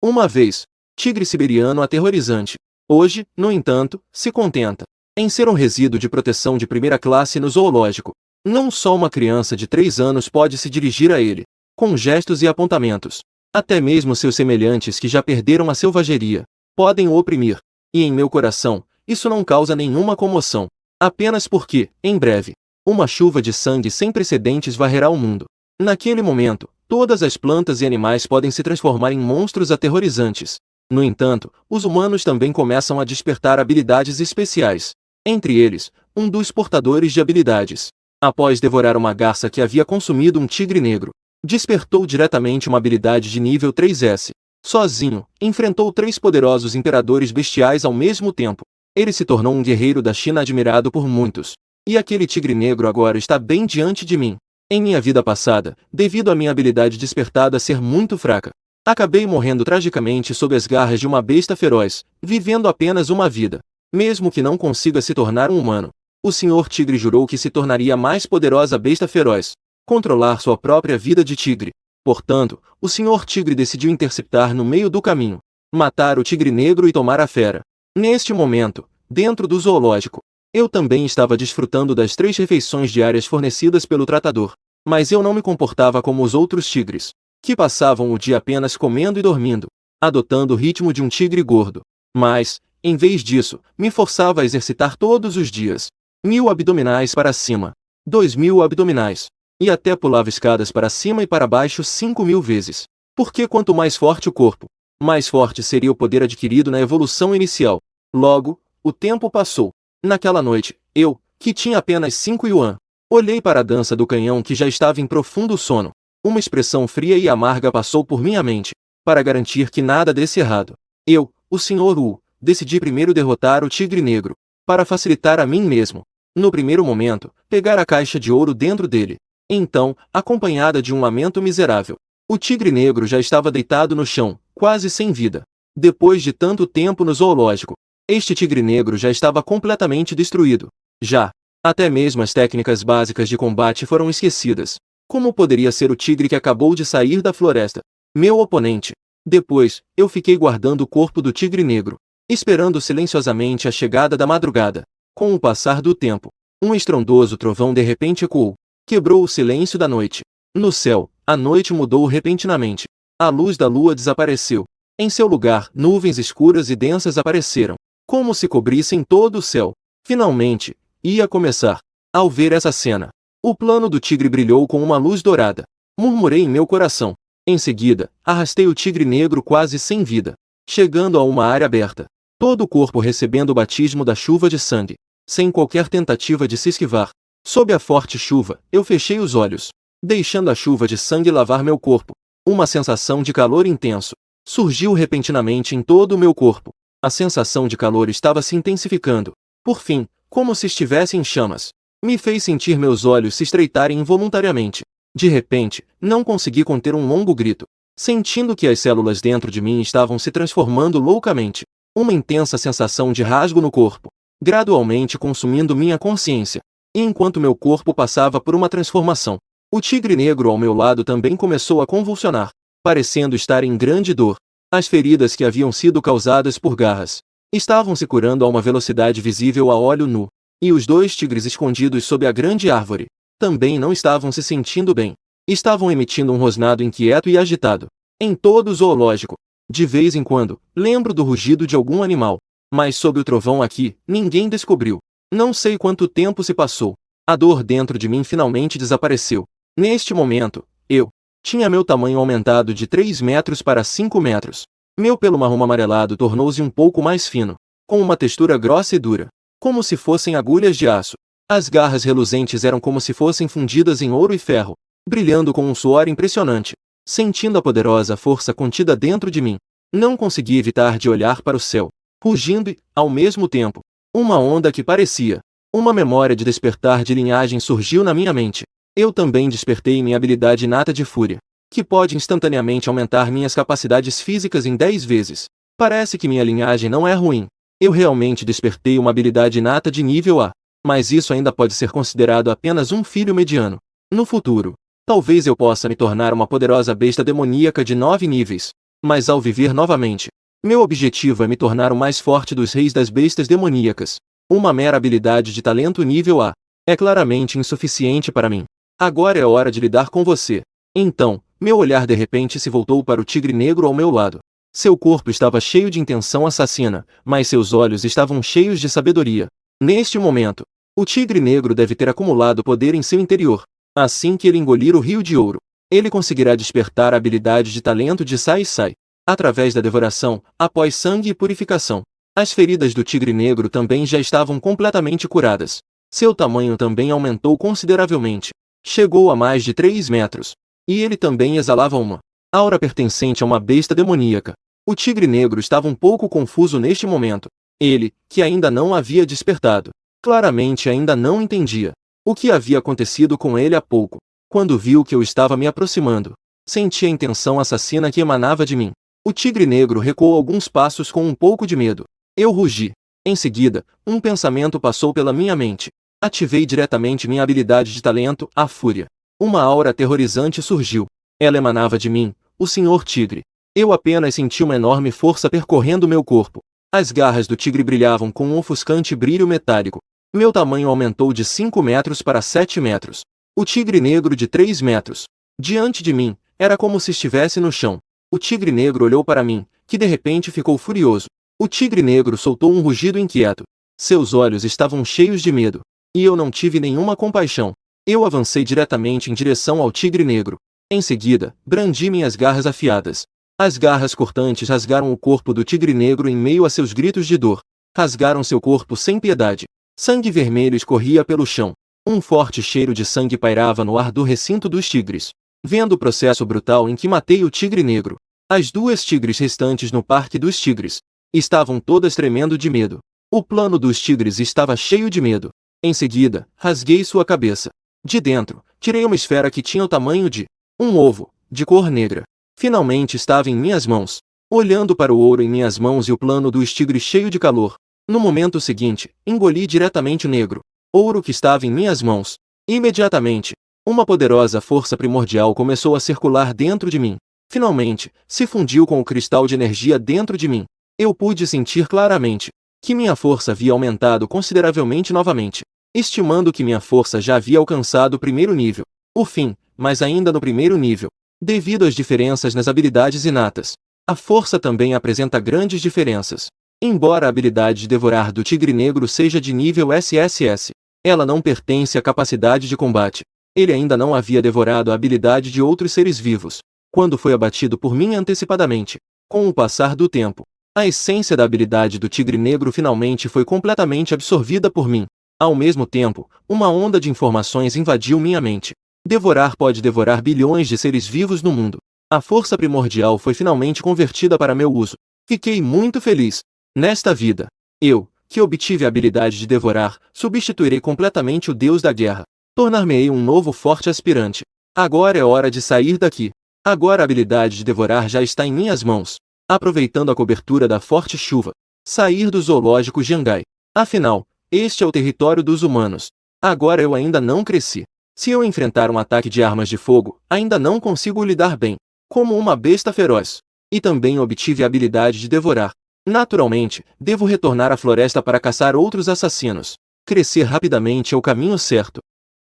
Uma vez, tigre siberiano aterrorizante. Hoje, no entanto, se contenta em ser um resíduo de proteção de primeira classe no zoológico. Não só uma criança de 3 anos pode se dirigir a ele, com gestos e apontamentos. Até mesmo seus semelhantes que já perderam a selvageria, podem o oprimir. E em meu coração, isso não causa nenhuma comoção. Apenas porque, em breve, uma chuva de sangue sem precedentes varrerá o mundo. Naquele momento, todas as plantas e animais podem se transformar em monstros aterrorizantes. No entanto, os humanos também começam a despertar habilidades especiais. Entre eles, um dos portadores de habilidades, após devorar uma garça que havia consumido um tigre negro, despertou diretamente uma habilidade de nível 3S. Sozinho, enfrentou 3 poderosos imperadores bestiais ao mesmo tempo. Ele se tornou um guerreiro da China admirado por muitos. E aquele tigre negro agora está bem diante de mim. Em minha vida passada, devido à minha habilidade despertada ser muito fraca, acabei morrendo tragicamente sob as garras de uma besta feroz, vivendo apenas uma vida. Mesmo que não consiga se tornar um humano, o Senhor Tigre jurou que se tornaria a mais poderosa besta feroz, controlar sua própria vida de tigre. Portanto, o Senhor Tigre decidiu interceptar no meio do caminho, matar o tigre negro e tomar a fera. Neste momento, dentro do zoológico, eu também estava desfrutando das 3 refeições diárias fornecidas pelo tratador, mas eu não me comportava como os outros tigres, que passavam o dia apenas comendo e dormindo, adotando o ritmo de um tigre gordo. Mas, em vez disso, me forçava a exercitar todos os dias. 1000 abdominais para cima, 2000 abdominais, e até pulava escadas para cima e para baixo 5000 vezes. Porque quanto mais forte o corpo, mais forte seria o poder adquirido na evolução inicial. Logo, o tempo passou. Naquela noite, eu, que tinha apenas 5 yuan, olhei para a dança do canhão que já estava em profundo sono. Uma expressão fria e amarga passou por minha mente, para garantir que nada desse errado. Eu, o Sr. Wu, decidi primeiro derrotar o tigre negro, para facilitar a mim mesmo. No primeiro momento, pegar a caixa de ouro dentro dele. Então, acompanhada de um lamento miserável, o tigre negro já estava deitado no chão, quase sem vida. Depois de tanto tempo no zoológico, este tigre negro já estava completamente destruído. Já, até mesmo as técnicas básicas de combate foram esquecidas. Como poderia ser o tigre que acabou de sair da floresta? Meu oponente. Depois, eu fiquei guardando o corpo do tigre negro, esperando silenciosamente a chegada da madrugada. Com o passar do tempo, um estrondoso trovão de repente ecoou, quebrou o silêncio da noite. No céu, a noite mudou repentinamente. A luz da lua desapareceu. Em seu lugar, nuvens escuras e densas apareceram, como se cobrissem todo o céu. Finalmente, ia começar. Ao ver essa cena, o plano do tigre brilhou com uma luz dourada. Murmurei em meu coração. Em seguida, arrastei o tigre negro quase sem vida, chegando a uma área aberta. Todo o corpo recebendo o batismo da chuva de sangue, sem qualquer tentativa de se esquivar. Sob a forte chuva, eu fechei os olhos, deixando a chuva de sangue lavar meu corpo. Uma sensação de calor intenso surgiu repentinamente em todo o meu corpo. A sensação de calor estava se intensificando. Por fim, como se estivesse em chamas, me fez sentir meus olhos se estreitarem involuntariamente. De repente, não consegui conter um longo grito, sentindo que as células dentro de mim estavam se transformando loucamente. Uma intensa sensação de rasgo no corpo, gradualmente consumindo minha consciência. E enquanto meu corpo passava por uma transformação, o tigre negro ao meu lado também começou a convulsionar, parecendo estar em grande dor. As feridas que haviam sido causadas por garras estavam se curando a uma velocidade visível a olho nu. E os 2 tigres escondidos sob a grande árvore também não estavam se sentindo bem. Estavam emitindo um rosnado inquieto e agitado. Em todo o zoológico, de vez em quando, lembro do rugido de algum animal. Mas sob o trovão aqui, ninguém descobriu. Não sei quanto tempo se passou. A dor dentro de mim finalmente desapareceu. Neste momento, eu tinha meu tamanho aumentado de 3 metros para 5 metros. Meu pelo marrom amarelado tornou-se um pouco mais fino, com uma textura grossa e dura, como se fossem agulhas de aço. As garras reluzentes eram como se fossem fundidas em ouro e ferro, brilhando com um suor impressionante. Sentindo a poderosa força contida dentro de mim, não consegui evitar de olhar para o céu, rugindo e, ao mesmo tempo, uma onda que parecia uma memória de despertar de linhagem surgiu na minha mente. Eu também despertei minha habilidade inata de fúria, que pode instantaneamente aumentar minhas capacidades físicas em 10 vezes. Parece que minha linhagem não é ruim. Eu realmente despertei uma habilidade inata de nível A, mas isso ainda pode ser considerado apenas um filho mediano. No futuro, talvez eu possa me tornar uma poderosa besta demoníaca de 9 níveis. Mas ao viver novamente, meu objetivo é me tornar o mais forte dos reis das bestas demoníacas. Uma mera habilidade de talento nível A é claramente insuficiente para mim. Agora é hora de lidar com você. Então, meu olhar de repente se voltou para o tigre negro ao meu lado. Seu corpo estava cheio de intenção assassina, mas seus olhos estavam cheios de sabedoria. Neste momento, o tigre negro deve ter acumulado poder em seu interior. Assim que ele engolir o rio de ouro, ele conseguirá despertar a habilidade de talento de Sai-Sai, através da devoração, após sangue e purificação. As feridas do tigre negro também já estavam completamente curadas. Seu tamanho também aumentou consideravelmente. Chegou a mais de 3 metros. E ele também exalava uma aura pertencente a uma besta demoníaca. O tigre negro estava um pouco confuso neste momento. Ele, que ainda não havia despertado, claramente ainda não entendia o que havia acontecido com ele há pouco. Quando viu que eu estava me aproximando, senti a intenção assassina que emanava de mim. O tigre negro recuou alguns passos com um pouco de medo. Eu rugi. Em seguida, um pensamento passou pela minha mente. Ativei diretamente minha habilidade de talento, a Fúria. Uma aura aterrorizante surgiu. Ela emanava de mim, o Senhor Tigre. Eu apenas senti uma enorme força percorrendo meu corpo. As garras do tigre brilhavam com um ofuscante brilho metálico. Meu tamanho aumentou de 5 metros para 7 metros. O tigre negro de 3 metros. Diante de mim, era como se estivesse no chão. O tigre negro olhou para mim, que de repente ficou furioso. O tigre negro soltou um rugido inquieto. Seus olhos estavam cheios de medo. E eu não tive nenhuma compaixão. Eu avancei diretamente em direção ao tigre negro. Em seguida, brandi minhas garras afiadas. As garras cortantes rasgaram o corpo do tigre negro em meio a seus gritos de dor. Rasgaram seu corpo sem piedade. Sangue vermelho escorria pelo chão. Um forte cheiro de sangue pairava no ar do recinto dos tigres. Vendo o processo brutal em que matei o tigre negro, as 2 tigres restantes no Parque dos Tigres estavam todas tremendo de medo. O plano dos tigres estava cheio de medo. Em seguida, rasguei sua cabeça. De dentro, tirei uma esfera que tinha o tamanho de um ovo, de cor negra. Finalmente estava em minhas mãos. Olhando para o ouro em minhas mãos e o plano dos tigres cheio de calor, no momento seguinte, engoli diretamente o negro ouro que estava em minhas mãos. Imediatamente, uma poderosa força primordial começou a circular dentro de mim. Finalmente, se fundiu com o cristal de energia dentro de mim. Eu pude sentir claramente que minha força havia aumentado consideravelmente novamente, estimando que minha força já havia alcançado o primeiro nível. O fim, mas ainda no primeiro nível. Devido às diferenças nas habilidades inatas, a força também apresenta grandes diferenças. Embora a habilidade de devorar do tigre negro seja de nível SSS, ela não pertence à capacidade de combate. Ele ainda não havia devorado a habilidade de outros seres vivos, quando foi abatido por mim antecipadamente. Com o passar do tempo, a essência da habilidade do tigre negro finalmente foi completamente absorvida por mim. Ao mesmo tempo, uma onda de informações invadiu minha mente. Devorar pode devorar bilhões de seres vivos no mundo. A força primordial foi finalmente convertida para meu uso. Fiquei muito feliz. Nesta vida, eu, que obtive a habilidade de devorar, substituirei completamente o deus da guerra. Tornar-me-ei um novo forte aspirante. Agora é hora de sair daqui. Agora a habilidade de devorar já está em minhas mãos. Aproveitando a cobertura da forte chuva, sair do zoológico Jangai. Afinal, este é o território dos humanos. Agora eu ainda não cresci. Se eu enfrentar um ataque de armas de fogo, ainda não consigo lidar bem, como uma besta feroz. E também obtive a habilidade de devorar. Naturalmente, devo retornar à floresta para caçar outros assassinos. Crescer rapidamente é o caminho certo.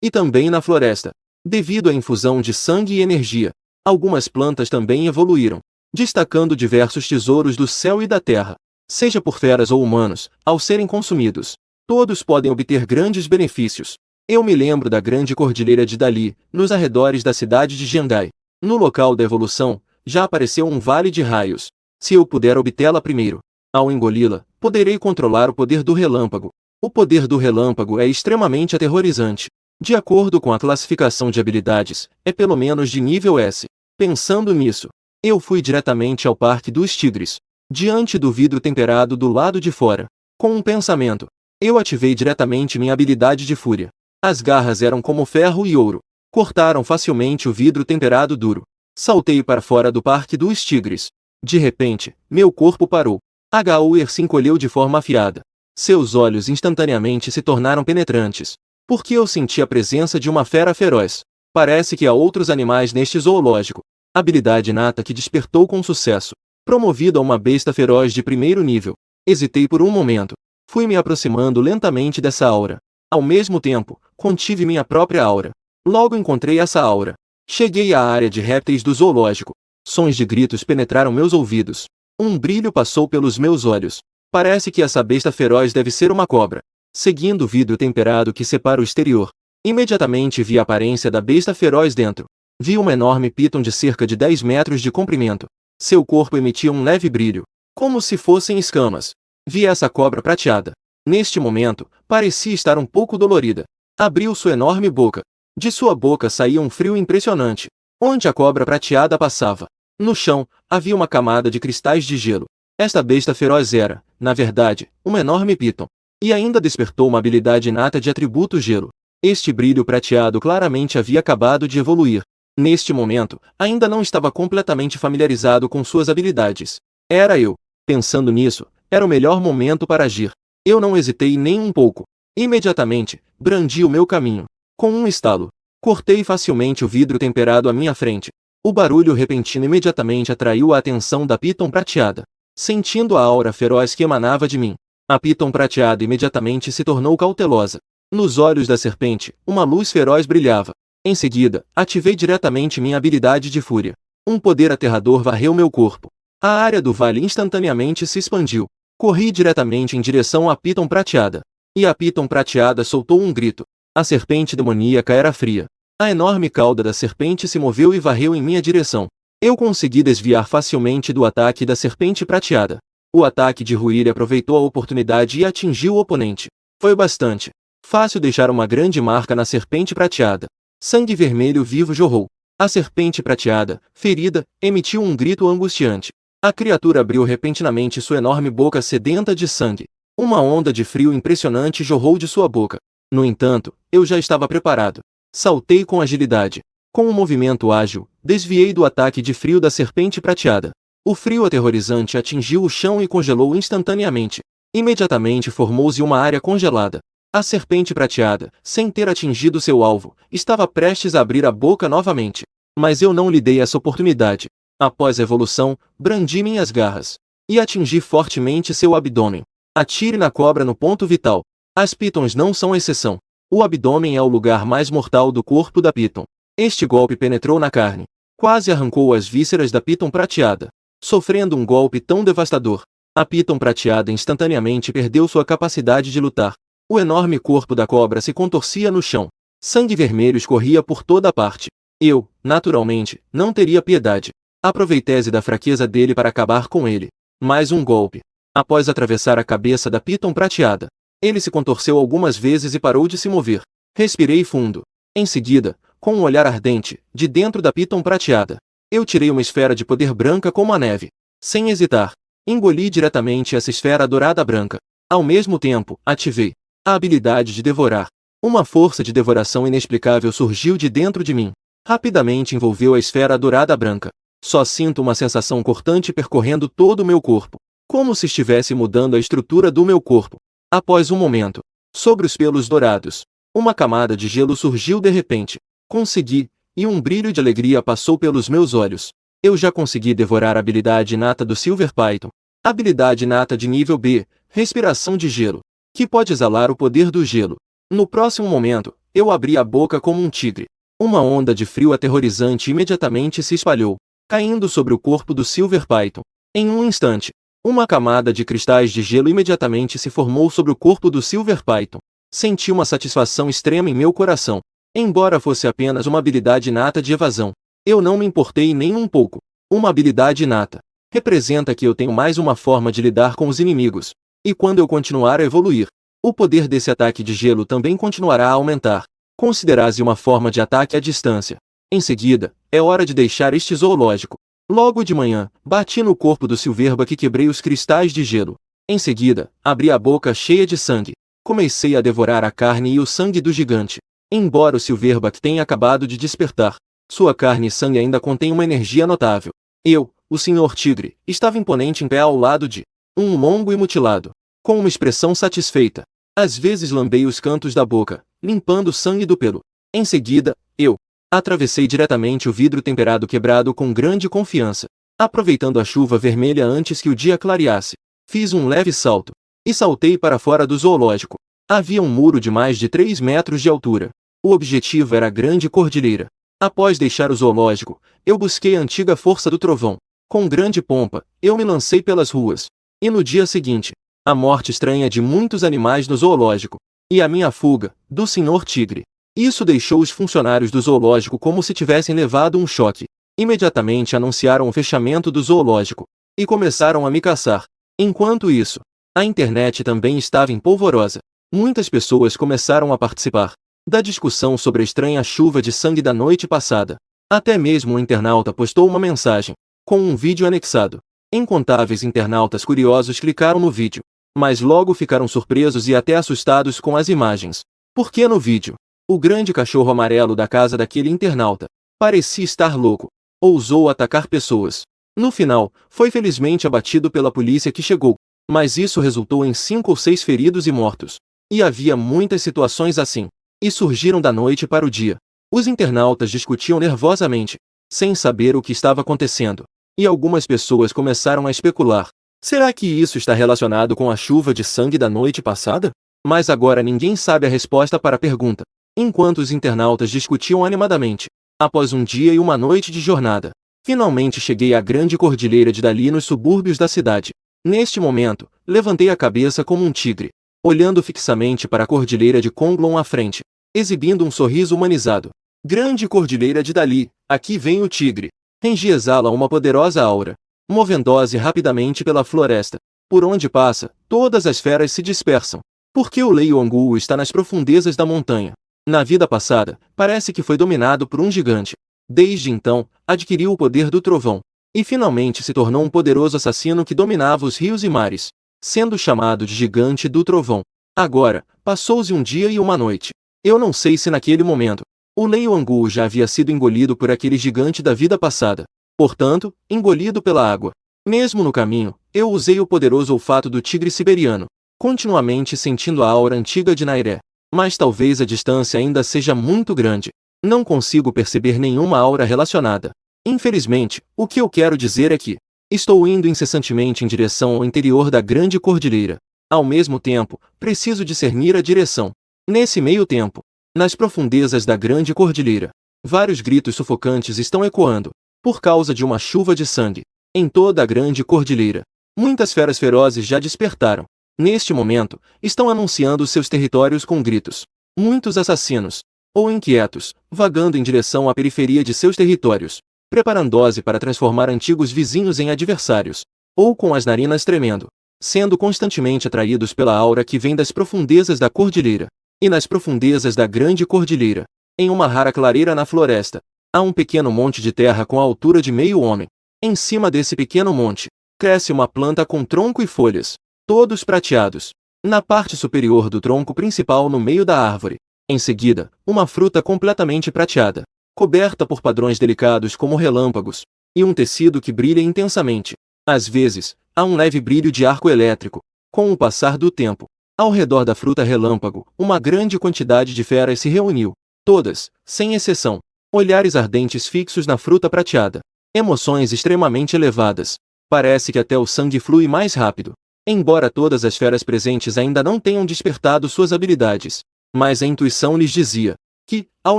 E também na floresta, devido à infusão de sangue e energia, algumas plantas também evoluíram, destacando diversos tesouros do céu e da terra. Seja por feras ou humanos, ao serem consumidos, todos podem obter grandes benefícios. Eu me lembro da grande cordilheira de Dali, nos arredores da cidade de Jangai. No local da evolução, já apareceu um vale de raios. Se eu puder obtê-la primeiro, ao engoli-la, poderei controlar o poder do relâmpago. O poder do relâmpago é extremamente aterrorizante. De acordo com a classificação de habilidades, é pelo menos de nível S. Pensando nisso, eu fui diretamente ao Parque dos Tigres, diante do vidro temperado do lado de fora. Com um pensamento, eu ativei diretamente minha habilidade de fúria. As garras eram como ferro e ouro. Cortaram facilmente o vidro temperado duro. Saltei para fora do Parque dos Tigres. De repente, meu corpo parou. Hauer se encolheu de forma afiada. Seus olhos instantaneamente se tornaram penetrantes. Porque eu senti a presença de uma fera feroz. Parece que há outros animais neste zoológico. Habilidade inata que despertou com sucesso. Promovido a uma besta feroz de primeiro nível. Hesitei por um momento. Fui me aproximando lentamente dessa aura. Ao mesmo tempo, contive minha própria aura. Logo encontrei essa aura. Cheguei à área de répteis do zoológico. Sons de gritos penetraram meus ouvidos. Um brilho passou pelos meus olhos. Parece que essa besta feroz deve ser uma cobra. Seguindo o vidro temperado que separa o exterior. Imediatamente vi a aparência da besta feroz dentro. Vi uma enorme piton de cerca de 10 metros de comprimento. Seu corpo emitia um leve brilho, como se fossem escamas. Vi essa cobra prateada. Neste momento, parecia estar um pouco dolorida. Abriu sua enorme boca. De sua boca saía um frio impressionante. Onde a cobra prateada passava. No chão, havia uma camada de cristais de gelo. Esta besta feroz era, na verdade, uma enorme piton. E ainda despertou uma habilidade inata de atributo gelo. Este brilho prateado claramente havia acabado de evoluir. Neste momento, ainda não estava completamente familiarizado com suas habilidades. Era eu. Pensando nisso, era o melhor momento para agir. Eu não hesitei nem um pouco. Imediatamente, brandi o meu caminho. Com um estalo, cortei facilmente o vidro temperado à minha frente. O barulho repentino imediatamente atraiu a atenção da piton prateada. Sentindo a aura feroz que emanava de mim, a piton prateada imediatamente se tornou cautelosa. Nos olhos da serpente, uma luz feroz brilhava. Em seguida, ativei diretamente minha habilidade de fúria. Um poder aterrador varreu meu corpo. A área do vale instantaneamente se expandiu. Corri diretamente em direção à piton prateada. E a piton prateada soltou um grito. A serpente demoníaca era fria. A enorme cauda da serpente se moveu e varreu em minha direção. Eu consegui desviar facilmente do ataque da serpente prateada. O ataque de Ruíri aproveitou a oportunidade e atingiu o oponente. Foi bastante fácil deixar uma grande marca na serpente prateada. Sangue vermelho vivo jorrou. A serpente prateada, ferida, emitiu um grito angustiante. A criatura abriu repentinamente sua enorme boca sedenta de sangue. Uma onda de frio impressionante jorrou de sua boca. No entanto, eu já estava preparado. Saltei com agilidade. Com um movimento ágil, desviei do ataque de frio da serpente prateada. O frio aterrorizante atingiu o chão e congelou instantaneamente. Imediatamente formou-se uma área congelada. A serpente prateada, sem ter atingido seu alvo, estava prestes a abrir a boca novamente. Mas eu não lhe dei essa oportunidade. Após a evolução, brandi minhas garras. E atingi fortemente seu abdômen. Atire na cobra no ponto vital. As pitons não são exceção. O abdômen é o lugar mais mortal do corpo da piton. Este golpe penetrou na carne. Quase arrancou as vísceras da piton prateada. Sofrendo um golpe tão devastador, a piton prateada instantaneamente perdeu sua capacidade de lutar. O enorme corpo da cobra se contorcia no chão. Sangue vermelho escorria por toda a parte. Eu, naturalmente, não teria piedade. Aproveitei-se da fraqueza dele para acabar com ele. Mais um golpe. Após atravessar a cabeça da piton prateada, ele se contorceu algumas vezes e parou de se mover. Respirei fundo. Em seguida, com um olhar ardente, de dentro da piton prateada, eu tirei uma esfera de poder branca como a neve. Sem hesitar, engoli diretamente essa esfera dourada branca. Ao mesmo tempo, ativei a habilidade de devorar. Uma força de devoração inexplicável surgiu de dentro de mim. Rapidamente envolveu a esfera dourada branca. Só sinto uma sensação cortante percorrendo todo o meu corpo. Como se estivesse mudando a estrutura do meu corpo. Após um momento, sobre os pelos dourados, uma camada de gelo surgiu de repente. Consegui, e um brilho de alegria passou pelos meus olhos. Eu já consegui devorar a habilidade inata do Silver Python. Habilidade inata de nível B, respiração de gelo, que pode exalar o poder do gelo. No próximo momento, eu abri a boca como um tigre. Uma onda de frio aterrorizante imediatamente se espalhou, caindo sobre o corpo do Silver Python. Em um instante, uma camada de cristais de gelo imediatamente se formou sobre o corpo do Silver Python. Senti uma satisfação extrema em meu coração. Embora fosse apenas uma habilidade inata de evasão, eu não me importei nem um pouco. Uma habilidade inata representa que eu tenho mais uma forma de lidar com os inimigos. E quando eu continuar a evoluir, o poder desse ataque de gelo também continuará a aumentar. Considera-se uma forma de ataque à distância. Em seguida, é hora de deixar este zoológico. Logo de manhã, bati no corpo do Silverback e quebrei os cristais de gelo. Em seguida, abri a boca cheia de sangue. Comecei a devorar a carne e o sangue do gigante. Embora o Silverback tenha acabado de despertar, sua carne e sangue ainda contêm uma energia notável. Eu, o Senhor Tigre, estava imponente em pé ao lado de um longo e mutilado. Com uma expressão satisfeita. Às vezes lambei os cantos da boca, limpando o sangue do pelo. Em seguida, eu Atravessei diretamente o vidro temperado quebrado com grande confiança. Aproveitando a chuva vermelha antes que o dia clareasse, fiz um leve salto e saltei para fora do zoológico. Havia um muro de mais de 3 metros de altura. O objetivo era a Grande Cordilheira. Após deixar o zoológico, eu busquei a antiga Força do Trovão. Com grande pompa, eu me lancei pelas ruas. E no dia seguinte, a morte estranha de muitos animais no zoológico. E a minha fuga, do Sr. Tigre. Isso deixou os funcionários do zoológico como se tivessem levado um choque. Imediatamente anunciaram o fechamento do zoológico. E começaram a me caçar. Enquanto isso, a internet também estava em polvorosa. Muitas pessoas começaram a participar da discussão sobre a estranha chuva de sangue da noite passada. Até mesmo um internauta postou uma mensagem, com um vídeo anexado. Incontáveis internautas curiosos clicaram no vídeo, mas logo ficaram surpresos e até assustados com as imagens. Porque no vídeo, o grande cachorro amarelo da casa daquele internauta parecia estar louco. Ousou atacar pessoas. No final, foi felizmente abatido pela polícia que chegou, mas isso resultou em 5 ou 6 feridos e mortos. E havia muitas situações assim. E surgiram da noite para o dia. Os internautas discutiam nervosamente, sem saber o que estava acontecendo. E algumas pessoas começaram a especular. Será que isso está relacionado com a chuva de sangue da noite passada? Mas agora ninguém sabe a resposta para a pergunta. Enquanto os internautas discutiam animadamente, após um dia e uma noite de jornada, finalmente cheguei à Grande Cordilheira de Dali nos subúrbios da cidade. Neste momento, levantei a cabeça como um tigre, olhando fixamente para a Cordilheira de Conglon à frente, exibindo um sorriso humanizado. Grande Cordilheira de Dali, aqui vem o tigre. Rengi exala uma poderosa aura, movendo-se rapidamente pela floresta. Por onde passa, todas as feras se dispersam. Porque o Leioangu está nas profundezas da montanha. Na vida passada, parece que foi dominado por um gigante. Desde então, adquiriu o poder do trovão. E finalmente se tornou um poderoso assassino que dominava os rios e mares, sendo chamado de Gigante do Trovão. Agora, passou-se um dia e uma noite. Eu não sei se naquele momento, o Leioangu já havia sido engolido por aquele gigante da vida passada. Portanto, engolido pela água. Mesmo no caminho, eu usei o poderoso olfato do tigre siberiano, continuamente sentindo a aura antiga de Nairé. Mas talvez a distância ainda seja muito grande. Não consigo perceber nenhuma aura relacionada. Infelizmente, o que eu quero dizer é que estou indo incessantemente em direção ao interior da Grande Cordilheira. Ao mesmo tempo, preciso discernir a direção. Nesse meio tempo, nas profundezas da Grande Cordilheira, vários gritos sufocantes estão ecoando, por causa de uma chuva de sangue. Em toda a Grande Cordilheira, muitas feras ferozes já despertaram. Neste momento, estão anunciando seus territórios com gritos. Muitos assassinos, ou inquietos, vagando em direção à periferia de seus territórios, preparando-se para transformar antigos vizinhos em adversários, ou com as narinas tremendo, sendo constantemente atraídos pela aura que vem das profundezas da cordilheira. E nas profundezas da Grande Cordilheira, em uma rara clareira na floresta, há um pequeno monte de terra com a altura de meio homem. Em cima desse pequeno monte, cresce uma planta com tronco e folhas, todos prateados. Na parte superior do tronco principal no meio da árvore, em seguida, uma fruta completamente prateada, coberta por padrões delicados como relâmpagos, e um tecido que brilha intensamente. Às vezes, há um leve brilho de arco elétrico. Com o passar do tempo, ao redor da fruta relâmpago, uma grande quantidade de feras se reuniu. Todas, sem exceção, olhares ardentes fixos na fruta prateada. Emoções extremamente elevadas. Parece que até o sangue flui mais rápido. Embora todas as feras presentes ainda não tenham despertado suas habilidades, mas a intuição lhes dizia que, ao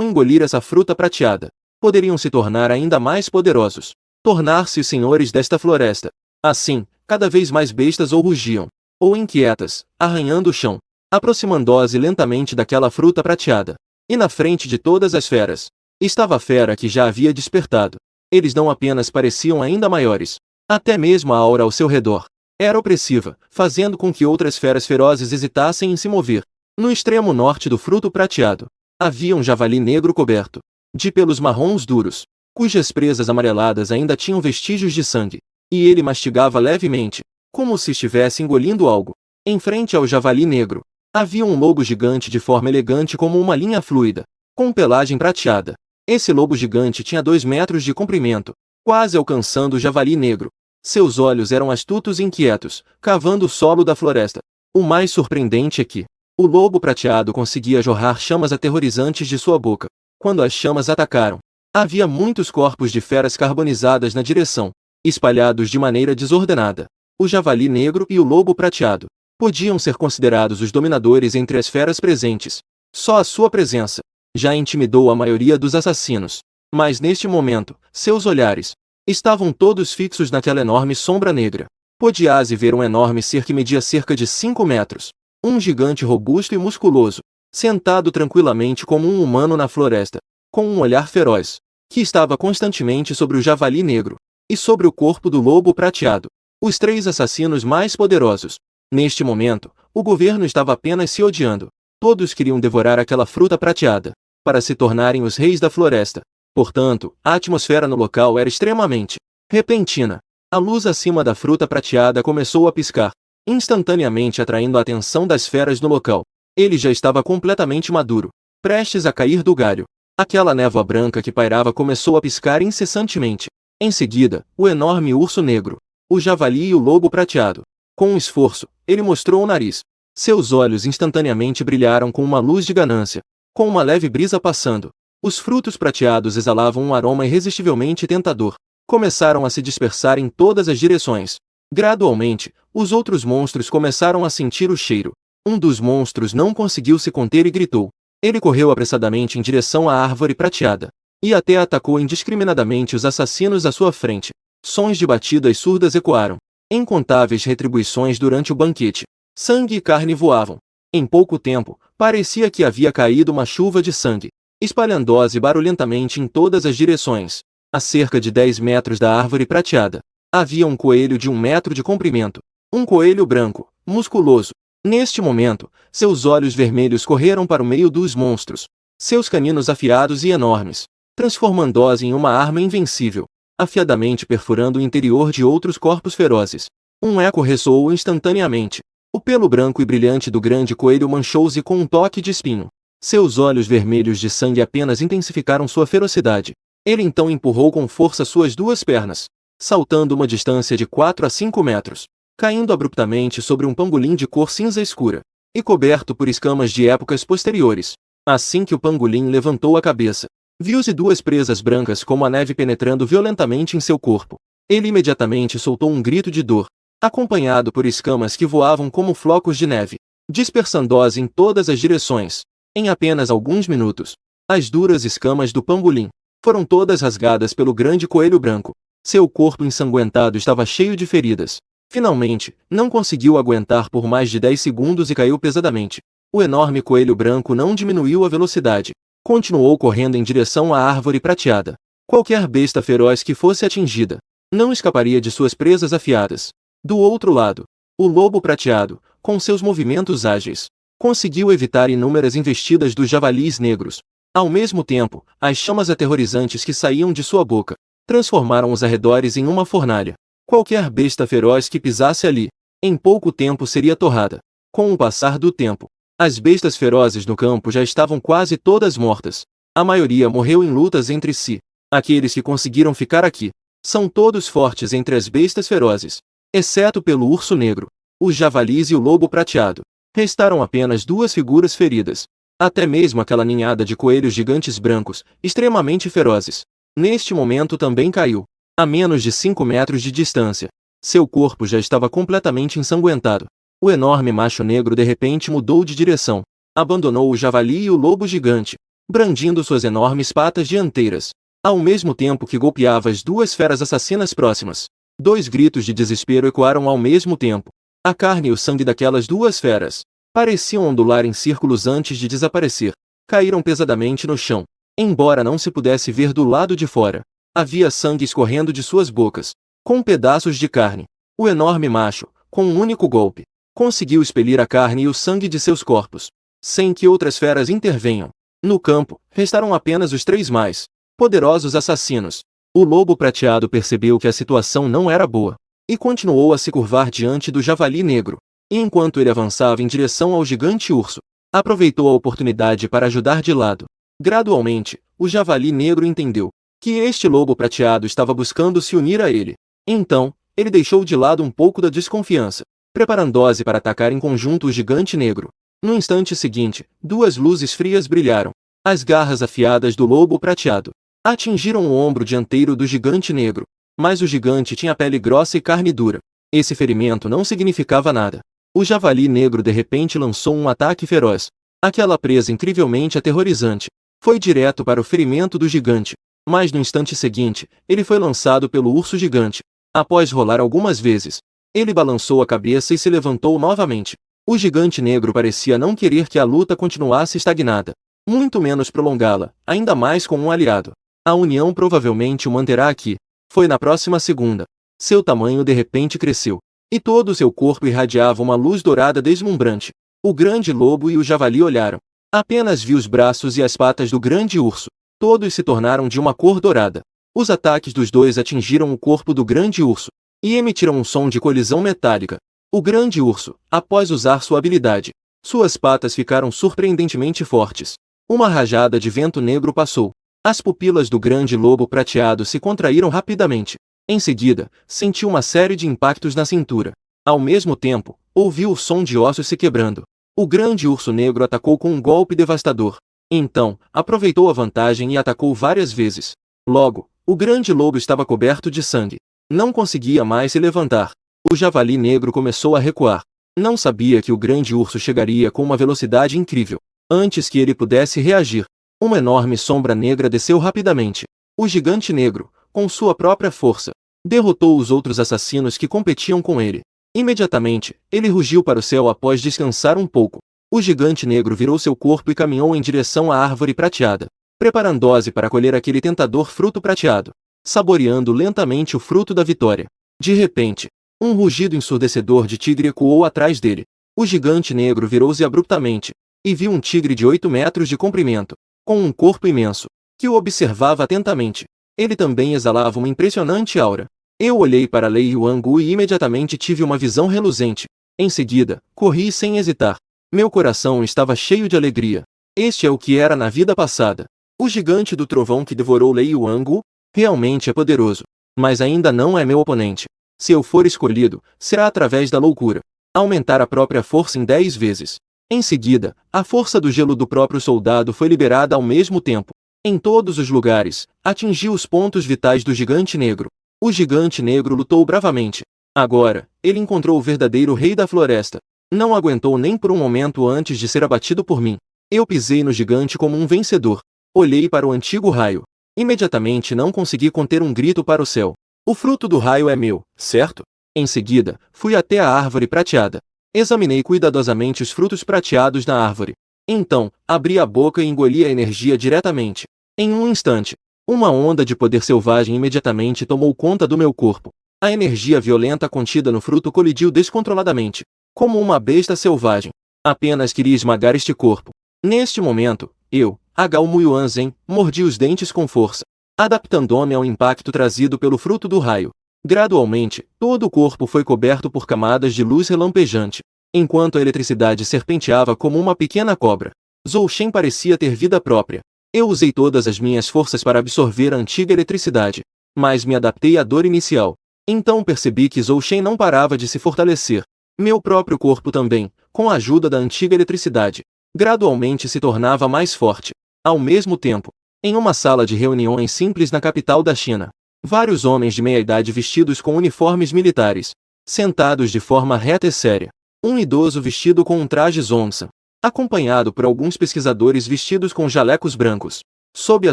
engolir essa fruta prateada, poderiam se tornar ainda mais poderosos, tornar-se os senhores desta floresta. Assim, cada vez mais bestas ou rugiam, ou inquietas, arranhando o chão, aproximando-se lentamente daquela fruta prateada. E na frente de todas as feras, estava a fera que já havia despertado. Eles não apenas pareciam ainda maiores, até mesmo a aura ao seu redor era opressiva, fazendo com que outras feras ferozes hesitassem em se mover. No extremo norte do fruto prateado, havia um javali negro coberto de pelos marrons duros, cujas presas amareladas ainda tinham vestígios de sangue, e ele mastigava levemente, como se estivesse engolindo algo. Em frente ao javali negro, havia um lobo gigante de forma elegante como uma linha fluida, com pelagem prateada. Esse lobo gigante tinha 2 metros de comprimento, quase alcançando o javali negro. Seus olhos eram astutos e inquietos, cavando o solo da floresta. O mais surpreendente é que o lobo prateado conseguia jorrar chamas aterrorizantes de sua boca. Quando as chamas atacaram, havia muitos corpos de feras carbonizadas na direção, espalhados de maneira desordenada. O javali negro e o lobo prateado podiam ser considerados os dominadores entre as feras presentes. Só a sua presença já intimidou a maioria dos assassinos. Mas neste momento, seus olhares estavam todos fixos naquela enorme sombra negra. Podiase ver um enorme ser que media cerca de 5 metros. Um gigante robusto e musculoso, sentado tranquilamente como um humano na floresta, com um olhar feroz, que estava constantemente sobre o javali negro e sobre o corpo do lobo prateado, os 3 assassinos mais poderosos. Neste momento, o governo estava apenas se odiando. Todos queriam devorar aquela fruta prateada, para se tornarem os reis da floresta. Portanto, a atmosfera no local era extremamente repentina. A luz acima da fruta prateada começou a piscar, instantaneamente atraindo a atenção das feras no local. Ele já estava completamente maduro, prestes a cair do galho. Aquela névoa branca que pairava começou a piscar incessantemente. Em seguida, o enorme urso negro, o javali e o lobo prateado. Com um esforço, ele mostrou o nariz. Seus olhos instantaneamente brilharam com uma luz de ganância. Com uma leve brisa passando, os frutos prateados exalavam um aroma irresistivelmente tentador. Começaram a se dispersar em todas as direções. Gradualmente, os outros monstros começaram a sentir o cheiro. Um dos monstros não conseguiu se conter e gritou. Ele correu apressadamente em direção à árvore prateada, e até atacou indiscriminadamente os assassinos à sua frente. Sons de batidas surdas ecoaram. Incontáveis retribuições durante o banquete. Sangue e carne voavam. Em pouco tempo, parecia que havia caído uma chuva de sangue, espalhando-se barulhentamente em todas as direções. A cerca de 10 metros da árvore prateada, havia um coelho de 1 metro de comprimento. Um coelho branco, musculoso. Neste momento, seus olhos vermelhos correram para o meio dos monstros. Seus caninos afiados e enormes, transformando-os em uma arma invencível, afiadamente perfurando o interior de outros corpos ferozes. Um eco ressoou instantaneamente. O pelo branco e brilhante do grande coelho manchou-se com um toque de espinho. Seus olhos vermelhos de sangue apenas intensificaram sua ferocidade. Ele então empurrou com força suas 2 pernas, saltando uma distância de 4 a 5 metros, caindo abruptamente sobre um pangolim de cor cinza escura, e coberto por escamas de épocas posteriores. Assim que o pangolim levantou a cabeça, viu-se 2 presas brancas como a neve penetrando violentamente em seu corpo. Ele imediatamente soltou um grito de dor, acompanhado por escamas que voavam como flocos de neve, dispersando-as em todas as direções. Em apenas alguns minutos, as duras escamas do pangolim foram todas rasgadas pelo grande coelho branco. Seu corpo ensanguentado estava cheio de feridas. Finalmente, não conseguiu aguentar por mais de 10 segundos e caiu pesadamente. O enorme coelho branco não diminuiu a velocidade. Continuou correndo em direção à árvore prateada. Qualquer besta feroz que fosse atingida, não escaparia de suas presas afiadas. Do outro lado, o lobo prateado, com seus movimentos ágeis, conseguiu evitar inúmeras investidas dos javalis negros. Ao mesmo tempo, as chamas aterrorizantes que saíam de sua boca transformaram os arredores em uma fornalha. Qualquer besta feroz que pisasse ali, em pouco tempo seria torrada. Com o passar do tempo, as bestas ferozes no campo já estavam quase todas mortas. A maioria morreu em lutas entre si. Aqueles que conseguiram ficar aqui são todos fortes entre as bestas ferozes, exceto pelo urso negro, os javalis e o lobo prateado. Restaram apenas 2 figuras feridas. Até mesmo aquela ninhada de coelhos gigantes brancos, extremamente ferozes, neste momento também caiu, a menos de 5 metros de distância. Seu corpo já estava completamente ensanguentado. O enorme macho negro de repente mudou de direção, abandonou o javali e o lobo gigante, brandindo suas enormes patas dianteiras, ao mesmo tempo que golpeava as 2 feras assassinas próximas. 2 gritos de desespero ecoaram ao mesmo tempo. A carne e o sangue daquelas 2 feras pareciam ondular em círculos antes de desaparecer. Caíram pesadamente no chão. Embora não se pudesse ver do lado de fora, havia sangue escorrendo de suas bocas, com pedaços de carne. O enorme macho, com um único golpe, conseguiu expelir a carne e o sangue de seus corpos, sem que outras feras intervenham. No campo, restaram apenas os 3 mais poderosos assassinos. O lobo prateado percebeu que a situação não era boa, e continuou a se curvar diante do javali negro. E enquanto ele avançava em direção ao gigante urso, aproveitou a oportunidade para ajudar de lado. Gradualmente, o javali negro entendeu que este lobo prateado estava buscando se unir a ele. Então, ele deixou de lado um pouco da desconfiança, preparando-se para atacar em conjunto o gigante negro. No instante seguinte, 2 luzes frias brilharam. As garras afiadas do lobo prateado atingiram o ombro dianteiro do gigante negro, mas o gigante tinha pele grossa e carne dura. Esse ferimento não significava nada. O javali negro de repente lançou um ataque feroz. Aquela presa incrivelmente aterrorizante foi direto para o ferimento do gigante, mas no instante seguinte, ele foi lançado pelo urso gigante. Após rolar algumas vezes, ele balançou a cabeça e se levantou novamente. O gigante negro parecia não querer que a luta continuasse estagnada, muito menos prolongá-la, ainda mais com um aliado. A união provavelmente o manterá aqui. Foi na próxima segunda. Seu tamanho de repente cresceu, e todo o seu corpo irradiava uma luz dourada deslumbrante. O grande lobo e o javali olharam. Apenas viu os braços e as patas do grande urso. Todos se tornaram de uma cor dourada. Os ataques dos dois atingiram o corpo do grande urso, e emitiram um som de colisão metálica. O grande urso, após usar sua habilidade, suas patas ficaram surpreendentemente fortes. Uma rajada de vento negro passou. As pupilas do grande lobo prateado se contraíram rapidamente. Em seguida, sentiu uma série de impactos na cintura. Ao mesmo tempo, ouviu o som de ossos se quebrando. O grande urso negro atacou com um golpe devastador. Então, aproveitou a vantagem e atacou várias vezes. Logo, o grande lobo estava coberto de sangue. Não conseguia mais se levantar. O javali negro começou a recuar. Não sabia que o grande urso chegaria com uma velocidade incrível. Antes que ele pudesse reagir, uma enorme sombra negra desceu rapidamente. O gigante negro, com sua própria força, derrotou os outros assassinos que competiam com ele. Imediatamente, ele rugiu para o céu após descansar um pouco. O gigante negro virou seu corpo e caminhou em direção à árvore prateada, preparando-se para colher aquele tentador fruto prateado, saboreando lentamente o fruto da vitória. De repente, um rugido ensurdecedor de tigre ecoou atrás dele. O gigante negro virou-se abruptamente, e viu um tigre de 8 metros de comprimento, com um corpo imenso, que o observava atentamente. Ele também exalava uma impressionante aura. Eu olhei para Lei Yuangu e imediatamente tive uma visão reluzente. Em seguida, corri sem hesitar. Meu coração estava cheio de alegria. Este é o que era na vida passada. O gigante do trovão que devorou Lei Yuangu realmente é poderoso, mas ainda não é meu oponente. Se eu for escolhido, será através da loucura. Aumentar a própria força em 10 vezes. Em seguida, a força do gelo do próprio soldado foi liberada ao mesmo tempo. Em todos os lugares, atingiu os pontos vitais do gigante negro. O gigante negro lutou bravamente. Agora, ele encontrou o verdadeiro rei da floresta. Não aguentou nem por um momento antes de ser abatido por mim. Eu pisei no gigante como um vencedor. Olhei para o antigo raio. Imediatamente não consegui conter um grito para o céu. O fruto do raio é meu, certo? Em seguida, fui até a árvore prateada. Examinei cuidadosamente os frutos prateados na árvore. Então, abri a boca e engoli a energia diretamente. Em um instante, uma onda de poder selvagem imediatamente tomou conta do meu corpo. A energia violenta contida no fruto colidiu descontroladamente, como uma besta selvagem. Apenas queria esmagar este corpo. Neste momento, eu, Agao Muyuanzen, mordi os dentes com força, adaptando-me ao impacto trazido pelo fruto do raio. Gradualmente, todo o corpo foi coberto por camadas de luz relampejante, enquanto a eletricidade serpenteava como uma pequena cobra. Zhou Shen parecia ter vida própria. Eu usei todas as minhas forças para absorver a antiga eletricidade, mas me adaptei à dor inicial. Então percebi que Zhou Shen não parava de se fortalecer. Meu próprio corpo também, com a ajuda da antiga eletricidade, gradualmente se tornava mais forte. Ao mesmo tempo, em uma sala de reuniões simples na capital da China, vários homens de meia-idade vestidos com uniformes militares, sentados de forma reta e séria. Um idoso vestido com um traje zonza, acompanhado por alguns pesquisadores vestidos com jalecos brancos. Sob a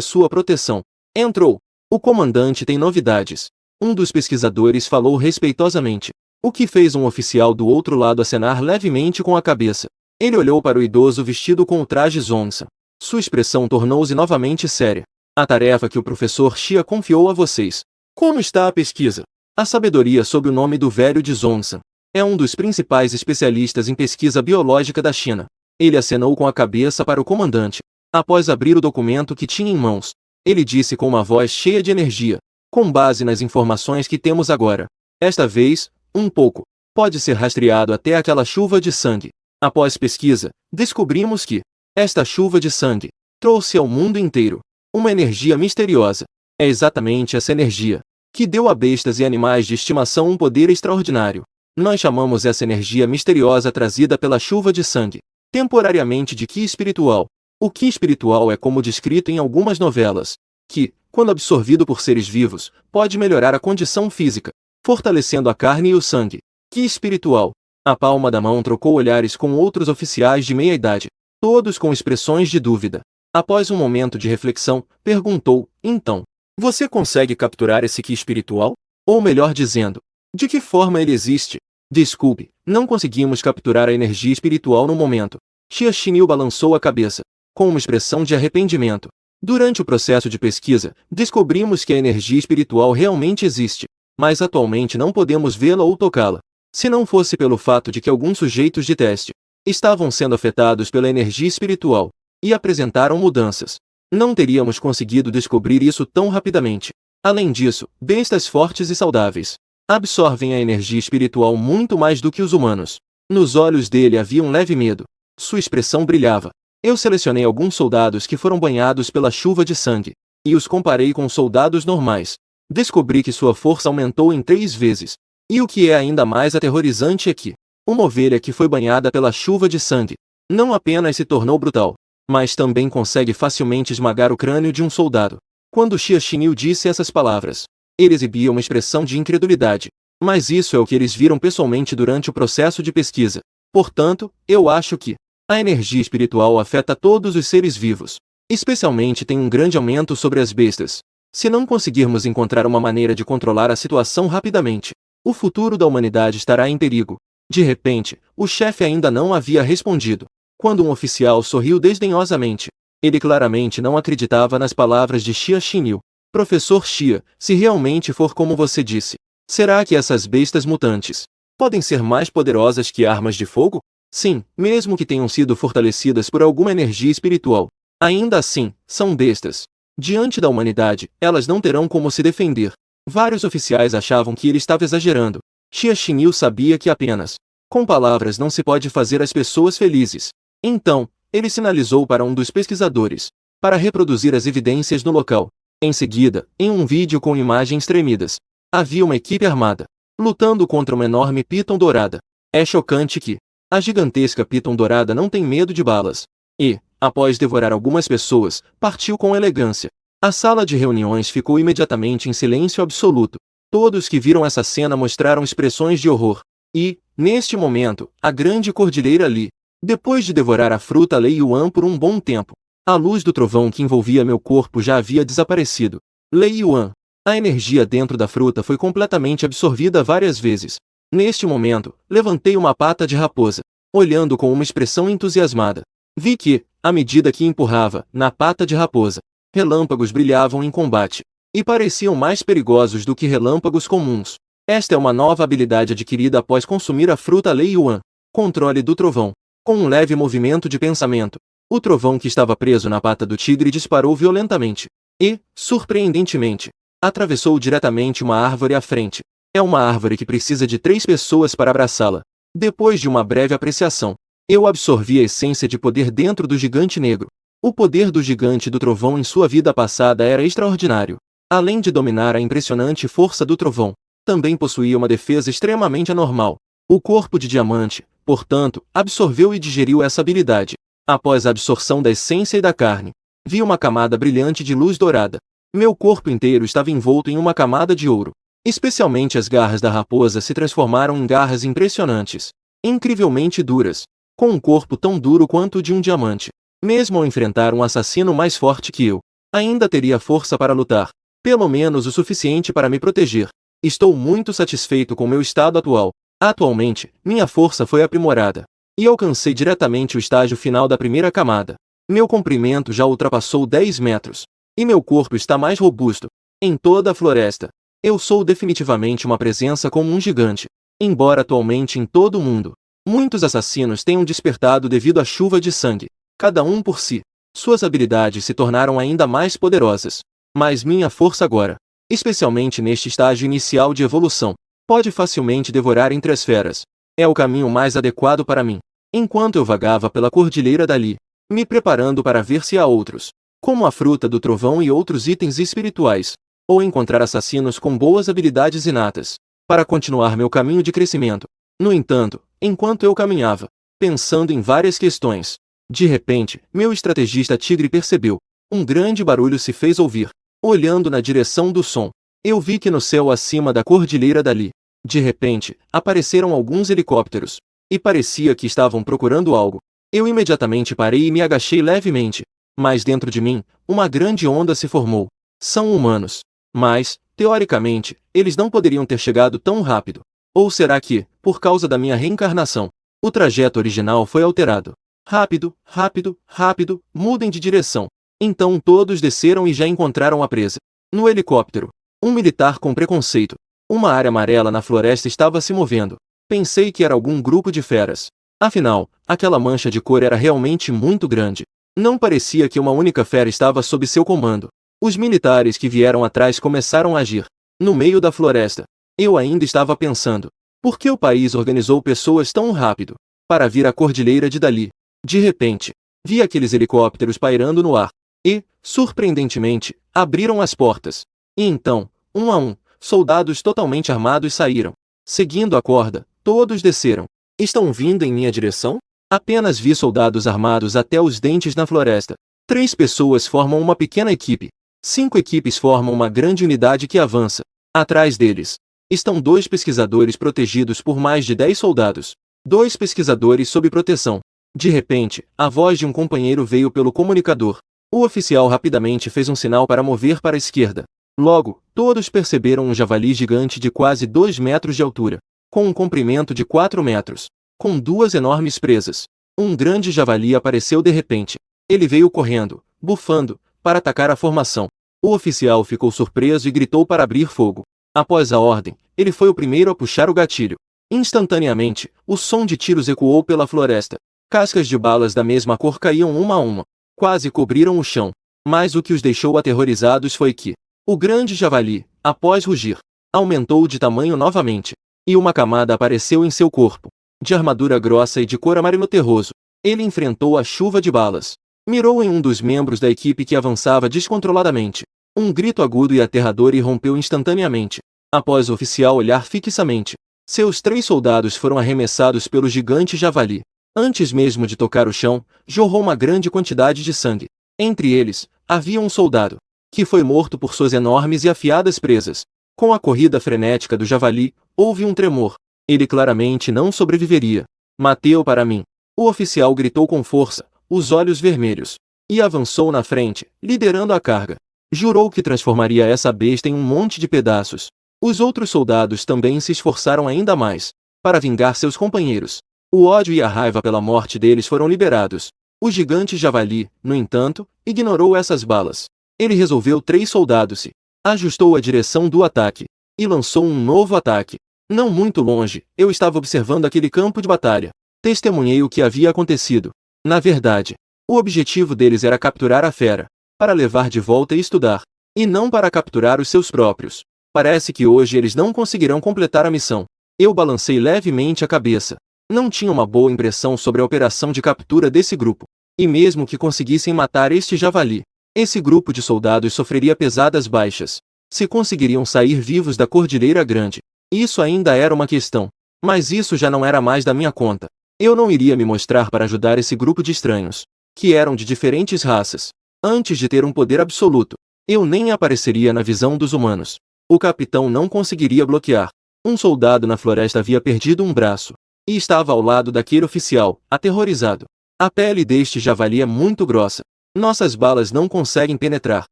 sua proteção, entrou. O comandante tem novidades. Um dos pesquisadores falou respeitosamente, o que fez um oficial do outro lado acenar levemente com a cabeça. Ele olhou para o idoso vestido com o traje zonza. Sua expressão tornou-se novamente séria. A tarefa que o professor Xia confiou a vocês. Como está a pesquisa? A sabedoria sob o nome do velho de Zonza. É um dos principais especialistas em pesquisa biológica da China. Ele acenou com a cabeça para o comandante. Após abrir o documento que tinha em mãos, ele disse com uma voz cheia de energia, com base nas informações que temos agora. Esta vez, um pouco, pode ser rastreado até aquela chuva de sangue. Após pesquisa, descobrimos que esta chuva de sangue trouxe ao mundo inteiro uma energia misteriosa. É exatamente essa energia que deu a bestas e animais de estimação um poder extraordinário. Nós chamamos essa energia misteriosa trazida pela chuva de sangue, temporariamente de Qi espiritual. O ki espiritual é como descrito em algumas novelas, que, quando absorvido por seres vivos, pode melhorar a condição física, fortalecendo a carne e o sangue. Ki espiritual. A palma da mão trocou olhares com outros oficiais de meia idade, todos com expressões de dúvida. Após um momento de reflexão, perguntou: então, você consegue capturar esse ki espiritual? Ou melhor dizendo, de que forma ele existe? Desculpe, não conseguimos capturar a energia espiritual no momento. Xia Xinyu balançou a cabeça, com uma expressão de arrependimento. Durante o processo de pesquisa, descobrimos que a energia espiritual realmente existe, mas atualmente não podemos vê-la ou tocá-la. Se não fosse pelo fato de que alguns sujeitos de teste estavam sendo afetados pela energia espiritual e apresentaram mudanças, não teríamos conseguido descobrir isso tão rapidamente. Além disso, bestas fortes e saudáveis absorvem a energia espiritual muito mais do que os humanos. Nos olhos dele havia um leve medo. Sua expressão brilhava. Eu selecionei alguns soldados que foram banhados pela chuva de sangue e os comparei com soldados normais. Descobri que sua força aumentou em 3 vezes. E o que é ainda mais aterrorizante é que uma ovelha que foi banhada pela chuva de sangue não apenas se tornou brutal, mas também consegue facilmente esmagar o crânio de um soldado. Quando Xia Xinyu disse essas palavras, ele exibia uma expressão de incredulidade. Mas isso é o que eles viram pessoalmente durante o processo de pesquisa. Portanto, eu acho que a energia espiritual afeta todos os seres vivos. Especialmente tem um grande aumento sobre as bestas. Se não conseguirmos encontrar uma maneira de controlar a situação rapidamente, o futuro da humanidade estará em perigo. De repente, o chefe ainda não havia respondido, quando um oficial sorriu desdenhosamente. Ele claramente não acreditava nas palavras de Xia Xinyu. Professor Xia, se realmente for como você disse, será que essas bestas mutantes podem ser mais poderosas que armas de fogo? Sim, mesmo que tenham sido fortalecidas por alguma energia espiritual. Ainda assim, são bestas. Diante da humanidade, elas não terão como se defender. Vários oficiais achavam que ele estava exagerando. Xia Xinyu sabia que apenas com palavras não se pode fazer as pessoas felizes. Então, ele sinalizou para um dos pesquisadores para reproduzir as evidências no local. Em seguida, em um vídeo com imagens tremidas, havia uma equipe armada lutando contra uma enorme piton dourada. É chocante que a gigantesca piton dourada não tem medo de balas. E, após devorar algumas pessoas, partiu com elegância. A sala de reuniões ficou imediatamente em silêncio absoluto. Todos que viram essa cena mostraram expressões de horror. E, neste momento, a grande cordilheira ali, depois de devorar a fruta Lei Yuan por um bom tempo, a luz do trovão que envolvia meu corpo já havia desaparecido. Lei Yuan. A energia dentro da fruta foi completamente absorvida várias vezes. Neste momento, levantei uma pata de raposa, olhando com uma expressão entusiasmada. Vi que, à medida que empurrava, na pata de raposa, relâmpagos brilhavam em combate, e pareciam mais perigosos do que relâmpagos comuns. Esta é uma nova habilidade adquirida após consumir a fruta Lei Yuan. Controle do trovão. Com um leve movimento de pensamento, o trovão que estava preso na pata do tigre disparou violentamente. E, surpreendentemente, atravessou diretamente uma árvore à frente. É uma árvore que precisa de 3 pessoas para abraçá-la. Depois de uma breve apreciação, eu absorvi a essência de poder dentro do gigante negro. O poder do gigante do trovão em sua vida passada era extraordinário. Além de dominar a impressionante força do trovão, também possuía uma defesa extremamente anormal. O corpo de diamante, portanto, absorveu e digeriu essa habilidade. Após a absorção da essência e da carne, vi uma camada brilhante de luz dourada. Meu corpo inteiro estava envolto em uma camada de ouro. Especialmente as garras da raposa se transformaram em garras impressionantes, incrivelmente duras, com um corpo tão duro quanto o de um diamante. Mesmo ao enfrentar um assassino mais forte que eu, ainda teria força para lutar, pelo menos o suficiente para me proteger. Estou muito satisfeito com meu estado atual. Atualmente, minha força foi aprimorada, e alcancei diretamente o estágio final da primeira camada. Meu comprimento já ultrapassou 10 metros, e meu corpo está mais robusto. Em toda a floresta, eu sou definitivamente uma presença como um gigante. Embora atualmente em todo o mundo, muitos assassinos tenham despertado devido à chuva de sangue, cada um por si, suas habilidades se tornaram ainda mais poderosas. Mas minha força agora, especialmente neste estágio inicial de evolução, pode facilmente devorar entre as feras. É o caminho mais adequado para mim. Enquanto eu vagava pela cordilheira dali, me preparando para ver se há outros, como a fruta do trovão e outros itens espirituais, ou encontrar assassinos com boas habilidades inatas, para continuar meu caminho de crescimento. No entanto, enquanto eu caminhava, pensando em várias questões, De repente, meu estrategista tigre percebeu. Um grande barulho se fez ouvir. Olhando na direção do som, eu vi que no céu acima da cordilheira dali, de repente, apareceram alguns helicópteros. E parecia que estavam procurando algo. Eu imediatamente parei e me agachei levemente. Mas dentro de mim, uma grande onda se formou. São humanos. Mas, teoricamente, eles não poderiam ter chegado tão rápido. Ou será que, por causa da minha reencarnação, o trajeto original foi alterado? Rápido, rápido, rápido, mudem de direção. Então todos desceram e já encontraram a presa. No helicóptero, um militar com preconceito. Uma área amarela na floresta estava se movendo. Pensei que era algum grupo de feras. Afinal, aquela mancha de cor era realmente muito grande. Não parecia que uma única fera estava sob seu comando. Os militares que vieram atrás começaram a agir. No meio da floresta, eu ainda estava pensando. Por que o país organizou pessoas tão rápido para vir à cordilheira de Dali? De repente, vi aqueles helicópteros pairando no ar. E, surpreendentemente, abriram as portas. E então, um a um, soldados totalmente armados saíram. Seguindo a corda, todos desceram. Estão vindo em minha direção? Apenas vi soldados armados até os dentes na floresta. 3 pessoas formam uma pequena equipe. 5 equipes formam uma grande unidade que avança. Atrás deles, estão 2 pesquisadores protegidos por mais de 10 soldados. 2 pesquisadores sob proteção. De repente, a voz de um companheiro veio pelo comunicador. O oficial rapidamente fez um sinal para mover para a esquerda. Logo, todos perceberam um javali gigante de quase 2 metros de altura, com um comprimento de 4 metros, com 2 enormes presas. Um grande javali apareceu de repente. Ele veio correndo, bufando, para atacar a formação. O oficial ficou surpreso e gritou para abrir fogo. Após a ordem, ele foi o primeiro a puxar o gatilho. Instantaneamente, o som de tiros ecoou pela floresta. Cascas de balas da mesma cor caíam uma a uma. Quase cobriram o chão. Mas o que os deixou aterrorizados foi que o grande javali, após rugir, aumentou de tamanho novamente. E uma camada apareceu em seu corpo, de armadura grossa e de cor amarelo terroso. Ele enfrentou a chuva de balas. Mirou em um dos membros da equipe que avançava descontroladamente. Um grito agudo e aterrador irrompeu instantaneamente. Após o oficial olhar fixamente, seus 3 soldados foram arremessados pelo gigante javali. Antes mesmo de tocar o chão, jorrou uma grande quantidade de sangue. Entre eles, havia um soldado, que foi morto por suas enormes e afiadas presas. Com a corrida frenética do javali, houve um tremor. Ele claramente não sobreviveria. Mateu para mim. O oficial gritou com força, os olhos vermelhos, e avançou na frente, liderando a carga. Jurou que transformaria essa besta em um monte de pedaços. Os outros soldados também se esforçaram ainda mais, para vingar seus companheiros. O ódio e a raiva pela morte deles foram liberados. O gigante javali, no entanto, ignorou essas balas. Ele resolveu 3 soldados e ajustou a direção do ataque, e lançou um novo ataque. Não muito longe, eu estava observando aquele campo de batalha. Testemunhei o que havia acontecido. Na verdade, o objetivo deles era capturar a fera, para levar de volta e estudar, e não para capturar os seus próprios. Parece que hoje eles não conseguirão completar a missão. Eu balancei levemente a cabeça. Não tinha uma boa impressão sobre a operação de captura desse grupo. E mesmo que conseguissem matar este javali, esse grupo de soldados sofreria pesadas baixas. Se conseguiriam sair vivos da Cordilheira Grande, isso ainda era uma questão. Mas isso já não era mais da minha conta. Eu não iria me mostrar para ajudar esse grupo de estranhos, que eram de diferentes raças. Antes de ter um poder absoluto, eu nem apareceria na visão dos humanos. O capitão não conseguiria bloquear. Um soldado na floresta havia perdido um braço, e estava ao lado daquele oficial, aterrorizado. A pele deste javali é muito grossa. Nossas balas não conseguem penetrar.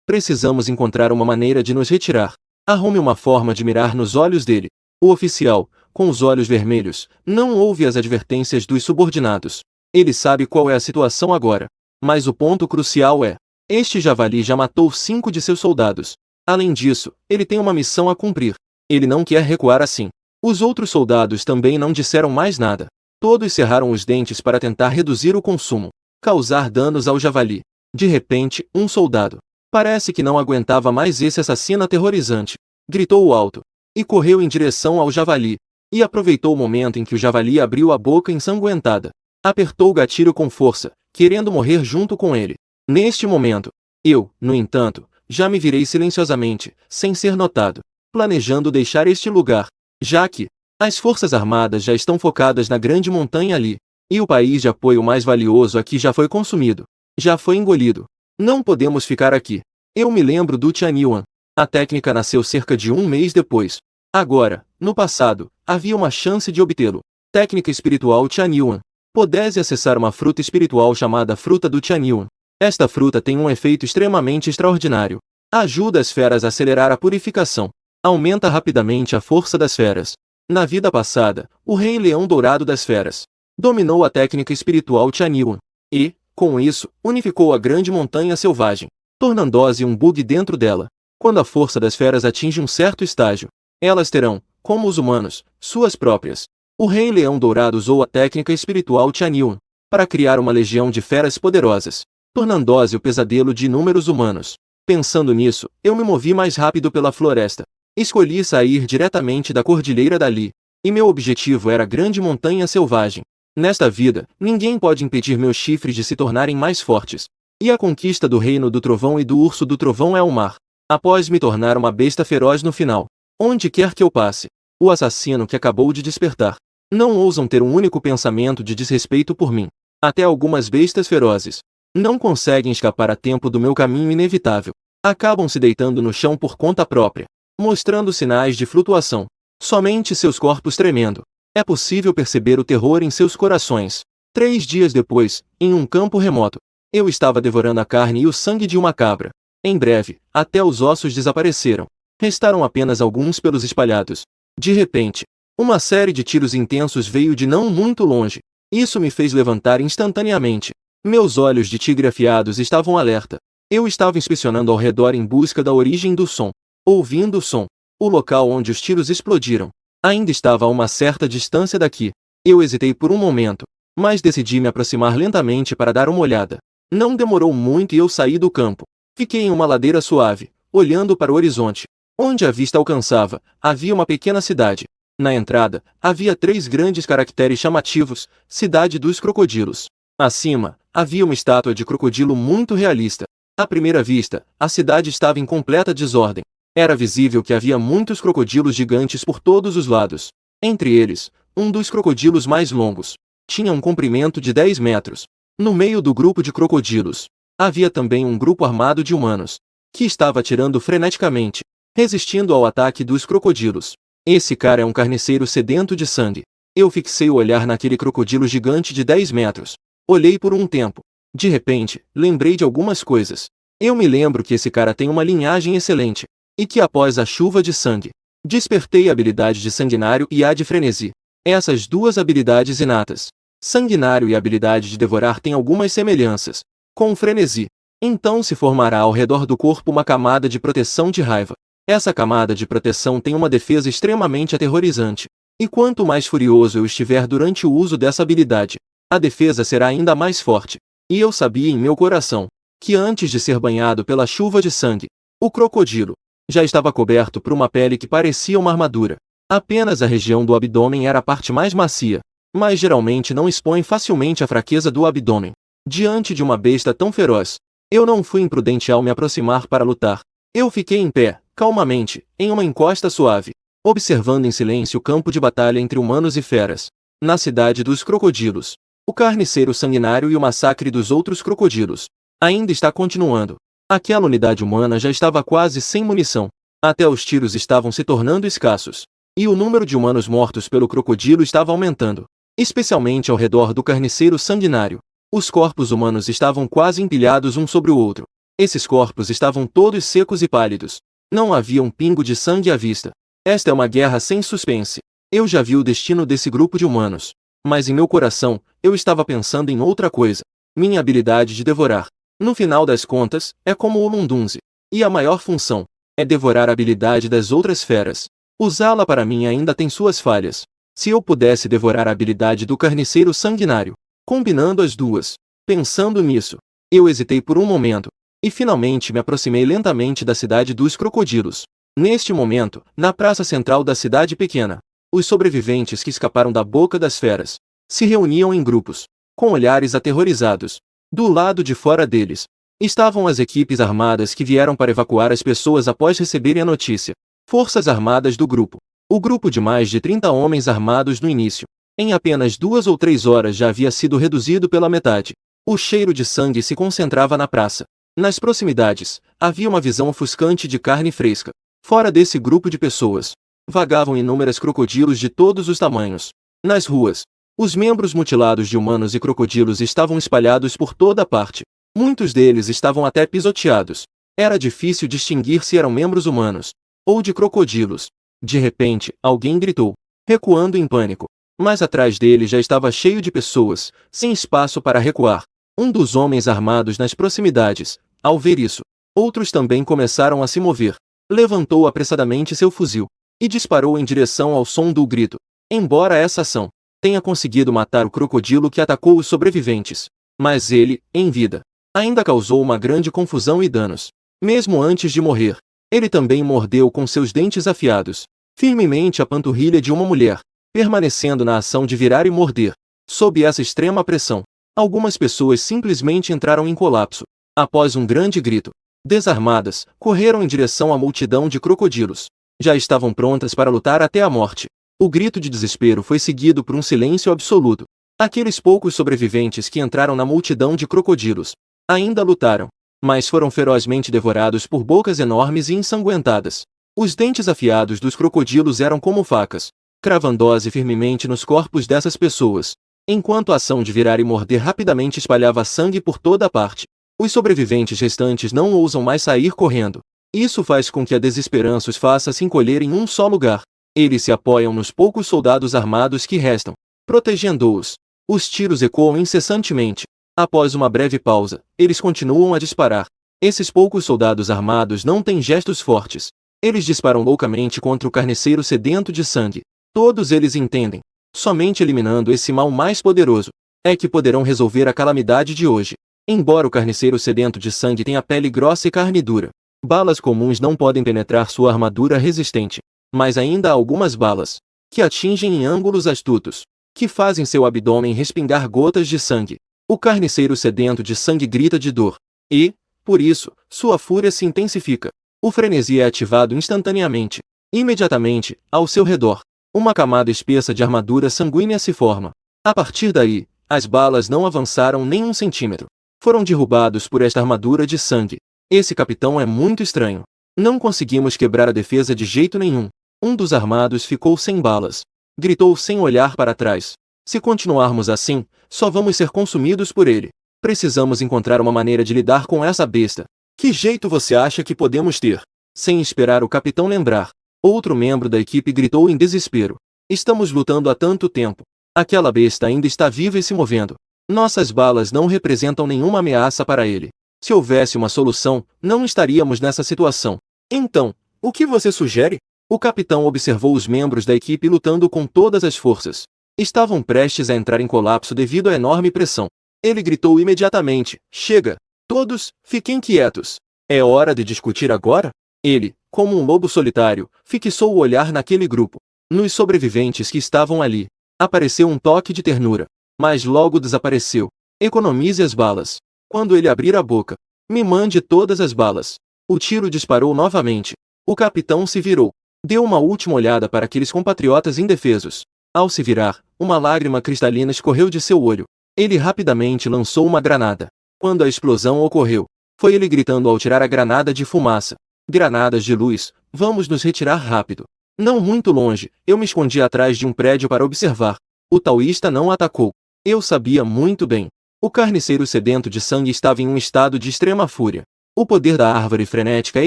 Precisamos encontrar uma maneira de nos retirar. Arrume uma forma de mirar nos olhos dele. O oficial, com os olhos vermelhos, não ouve as advertências dos subordinados. Ele sabe qual é a situação agora. Mas o ponto crucial é: este javali já matou 5 de seus soldados. Além disso, ele tem uma missão a cumprir. Ele não quer recuar assim. Os outros soldados também não disseram mais nada. Todos cerraram os dentes para tentar reduzir o consumo, causar danos ao javali. De repente, um soldado, parece que não aguentava mais esse assassino aterrorizante, gritou alto, e correu em direção ao javali, e aproveitou o momento em que o javali abriu a boca ensanguentada. Apertou o gatilho com força, querendo morrer junto com ele. Neste momento, eu, no entanto, já me virei silenciosamente, sem ser notado, planejando deixar este lugar, já que as forças armadas já estão focadas na grande montanha ali. E o país de apoio mais valioso aqui já foi consumido. Já foi engolido. Não podemos ficar aqui. Eu me lembro do Tianyuan. A técnica nasceu cerca de um mês depois. Agora, no passado, havia uma chance de obtê-lo. Técnica espiritual Tianyuan. Pudesse acessar uma fruta espiritual chamada fruta do Tianyuan. Esta fruta tem um efeito extremamente extraordinário. Ajuda as feras a acelerar a purificação. Aumenta rapidamente a força das feras. Na vida passada, o Rei Leão Dourado das Feras dominou a técnica espiritual Tianyuan. E, com isso, unificou a grande montanha selvagem, tornando-se um bug dentro dela. Quando a força das feras atinge um certo estágio, elas terão, como os humanos, suas próprias. O Rei Leão Dourado usou a técnica espiritual Tianyuan para criar uma legião de feras poderosas, tornando-se o pesadelo de inúmeros humanos. Pensando nisso, eu me movi mais rápido pela floresta. Escolhi sair diretamente da Cordilheira Dali, e meu objetivo era a grande montanha selvagem. Nesta vida, ninguém pode impedir meus chifres de se tornarem mais fortes. E a conquista do reino do trovão e do urso do trovão é o mar. Após me tornar uma besta feroz no final, onde quer que eu passe, o assassino que acabou de despertar, não ousam ter um único pensamento de desrespeito por mim. Até algumas bestas ferozes não conseguem escapar a tempo do meu caminho inevitável. Acabam se deitando no chão por conta própria, mostrando sinais de flutuação. Somente seus corpos tremendo. É possível perceber o terror em seus corações. 3 dias depois, em um campo remoto, eu estava devorando a carne e o sangue de uma cabra. Em breve, até os ossos desapareceram. Restaram apenas alguns pelos espalhados. De repente, uma série de tiros intensos veio de não muito longe. Isso me fez levantar instantaneamente. Meus olhos de tigre afiados estavam alerta. Eu estava inspecionando ao redor em busca da origem do som. Ouvindo o som, o local onde os tiros explodiram ainda estava a uma certa distância daqui. Eu hesitei por um momento, mas decidi me aproximar lentamente para dar uma olhada. Não demorou muito e eu saí do campo. Fiquei em uma ladeira suave, olhando para o horizonte. Onde a vista alcançava, havia uma pequena cidade. Na entrada, havia 3 grandes caracteres chamativos: Cidade dos Crocodilos. Acima, havia uma estátua de crocodilo muito realista. À primeira vista, a cidade estava em completa desordem. Era visível que havia muitos crocodilos gigantes por todos os lados. Entre eles, um dos crocodilos mais longos tinha um comprimento de 10 metros. No meio do grupo de crocodilos, havia também um grupo armado de humanos, que estava atirando freneticamente, resistindo ao ataque dos crocodilos. Esse cara é um carniceiro sedento de sangue. Eu fixei o olhar naquele crocodilo gigante de 10 metros. Olhei por um tempo. De repente, lembrei de algumas coisas. Eu me lembro que esse cara tem uma linhagem excelente, e que após a chuva de sangue, despertei a habilidade de sanguinário e a de frenesi. Essas 2 habilidades inatas, sanguinário e a habilidade de devorar, têm algumas semelhanças com o frenesi. Então se formará ao redor do corpo uma camada de proteção de raiva. Essa camada de proteção tem uma defesa extremamente aterrorizante. E quanto mais furioso eu estiver durante o uso dessa habilidade, a defesa será ainda mais forte. E eu sabia em meu coração que antes de ser banhado pela chuva de sangue, o crocodilo já estava coberto por uma pele que parecia uma armadura. Apenas a região do abdômen era a parte mais macia, mas geralmente não expõe facilmente a fraqueza do abdômen. Diante de uma besta tão feroz, eu não fui imprudente ao me aproximar para lutar. Eu fiquei em pé, calmamente, em uma encosta suave, observando em silêncio o campo de batalha entre humanos e feras. Na cidade dos crocodilos, o carniceiro sanguinário e o massacre dos outros crocodilos ainda está continuando. Aquela unidade humana já estava quase sem munição. Até os tiros estavam se tornando escassos. E o número de humanos mortos pelo crocodilo estava aumentando, especialmente ao redor do carniceiro sanguinário. Os corpos humanos estavam quase empilhados um sobre o outro. Esses corpos estavam todos secos e pálidos. Não havia um pingo de sangue à vista. Esta é uma guerra sem suspense. Eu já vi o destino desse grupo de humanos. Mas em meu coração, eu estava pensando em outra coisa. Minha habilidade de devorar. No final das contas, é como o Mundunzi. E a maior função é devorar a habilidade das outras feras. Usá-la para mim ainda tem suas falhas. Se eu pudesse devorar a habilidade do carniceiro sanguinário, combinando as duas, pensando nisso, eu hesitei por um momento, e finalmente me aproximei lentamente da cidade dos crocodilos. Neste momento, na praça central da cidade pequena, os sobreviventes que escaparam da boca das feras se reuniam em grupos, com olhares aterrorizados. Do lado de fora deles, estavam as equipes armadas que vieram para evacuar as pessoas após receberem a notícia. Forças armadas do grupo. O grupo de mais de 30 homens armados no início Em apenas 2 ou 3 horas já havia sido reduzido pela metade. O cheiro de sangue se concentrava na praça. Nas proximidades, havia uma visão ofuscante de carne fresca. Fora desse grupo de pessoas, vagavam inúmeros crocodilos de todos os tamanhos. Nas ruas, os membros mutilados de humanos e crocodilos estavam espalhados por toda parte. Muitos deles estavam até pisoteados. Era difícil distinguir se eram membros humanos ou de crocodilos. De repente, alguém gritou, recuando em pânico. Mas atrás dele já estava cheio de pessoas, sem espaço para recuar. Um dos homens armados nas proximidades, ao ver isso, outros também começaram a se mover. Levantou apressadamente seu fuzil e disparou em direção ao som do grito. Embora essa ação tenha conseguido matar o crocodilo que atacou os sobreviventes, mas ele, em vida, ainda causou uma grande confusão e danos. Mesmo antes de morrer, ele também mordeu com seus dentes afiados firmemente a panturrilha de uma mulher, permanecendo na ação de virar e morder. Sob essa extrema pressão, algumas pessoas simplesmente entraram em colapso. Após um grande grito, desarmadas, correram em direção à multidão de crocodilos. Já estavam prontas para lutar até a morte. O grito de desespero foi seguido por um silêncio absoluto. Aqueles poucos sobreviventes que entraram na multidão de crocodilos ainda lutaram, mas foram ferozmente devorados por bocas enormes e ensanguentadas. Os dentes afiados dos crocodilos eram como facas, cravando-se firmemente nos corpos dessas pessoas, enquanto a ação de virar e morder rapidamente espalhava sangue por toda a parte. Os sobreviventes restantes não ousam mais sair correndo. Isso faz com que a desesperança os faça se encolher em um só lugar. Eles se apoiam nos poucos soldados armados que restam, protegendo-os. Os tiros ecoam incessantemente. Após uma breve pausa, eles continuam a disparar. Esses poucos soldados armados não têm gestos fortes. Eles disparam loucamente contra o carniceiro sedento de sangue. Todos eles entendem. Somente eliminando esse mal mais poderoso é que poderão resolver a calamidade de hoje. Embora o carniceiro sedento de sangue tenha pele grossa e carne dura, balas comuns não podem penetrar sua armadura resistente. Mas ainda há algumas balas que atingem em ângulos astutos, que fazem seu abdômen respingar gotas de sangue. O carniceiro sedento de sangue grita de dor. E, por isso, sua fúria se intensifica. O frenesi é ativado instantaneamente. Imediatamente, ao seu redor, uma camada espessa de armadura sanguínea se forma. A partir daí, as balas não avançaram nem 1 centímetro. Foram derrubados por esta armadura de sangue. Esse capitão é muito estranho. Não conseguimos quebrar a defesa de jeito nenhum. Um dos armados ficou sem balas. Gritou sem olhar para trás. Se continuarmos assim, só vamos ser consumidos por ele. Precisamos encontrar uma maneira de lidar com essa besta. Que jeito você acha que podemos ter? Sem esperar o capitão lembrar, outro membro da equipe gritou em desespero. Estamos lutando há tanto tempo. Aquela besta ainda está viva e se movendo. Nossas balas não representam nenhuma ameaça para ele. Se houvesse uma solução, não estaríamos nessa situação. Então, o que você sugere? O capitão observou os membros da equipe lutando com todas as forças. Estavam prestes a entrar em colapso devido à enorme pressão. Ele gritou imediatamente: chega! Todos, fiquem quietos. É hora de discutir agora? Ele, como um lobo solitário, fixou o olhar naquele grupo. Nos sobreviventes que estavam ali, apareceu um toque de ternura. Mas logo desapareceu. Economize as balas. Quando ele abrir a boca, me mande todas as balas. O tiro disparou novamente. O capitão se virou. Deu uma última olhada para aqueles compatriotas indefesos. Ao se virar, uma lágrima cristalina escorreu de seu olho. Ele rapidamente lançou uma granada. Quando a explosão ocorreu, foi ele gritando ao tirar a granada de fumaça. Granadas de luz, vamos nos retirar rápido. Não muito longe, eu me escondi atrás de um prédio para observar. O taoísta não atacou. Eu sabia muito bem. O carniceiro sedento de sangue estava em um estado de extrema fúria. O poder da árvore frenética é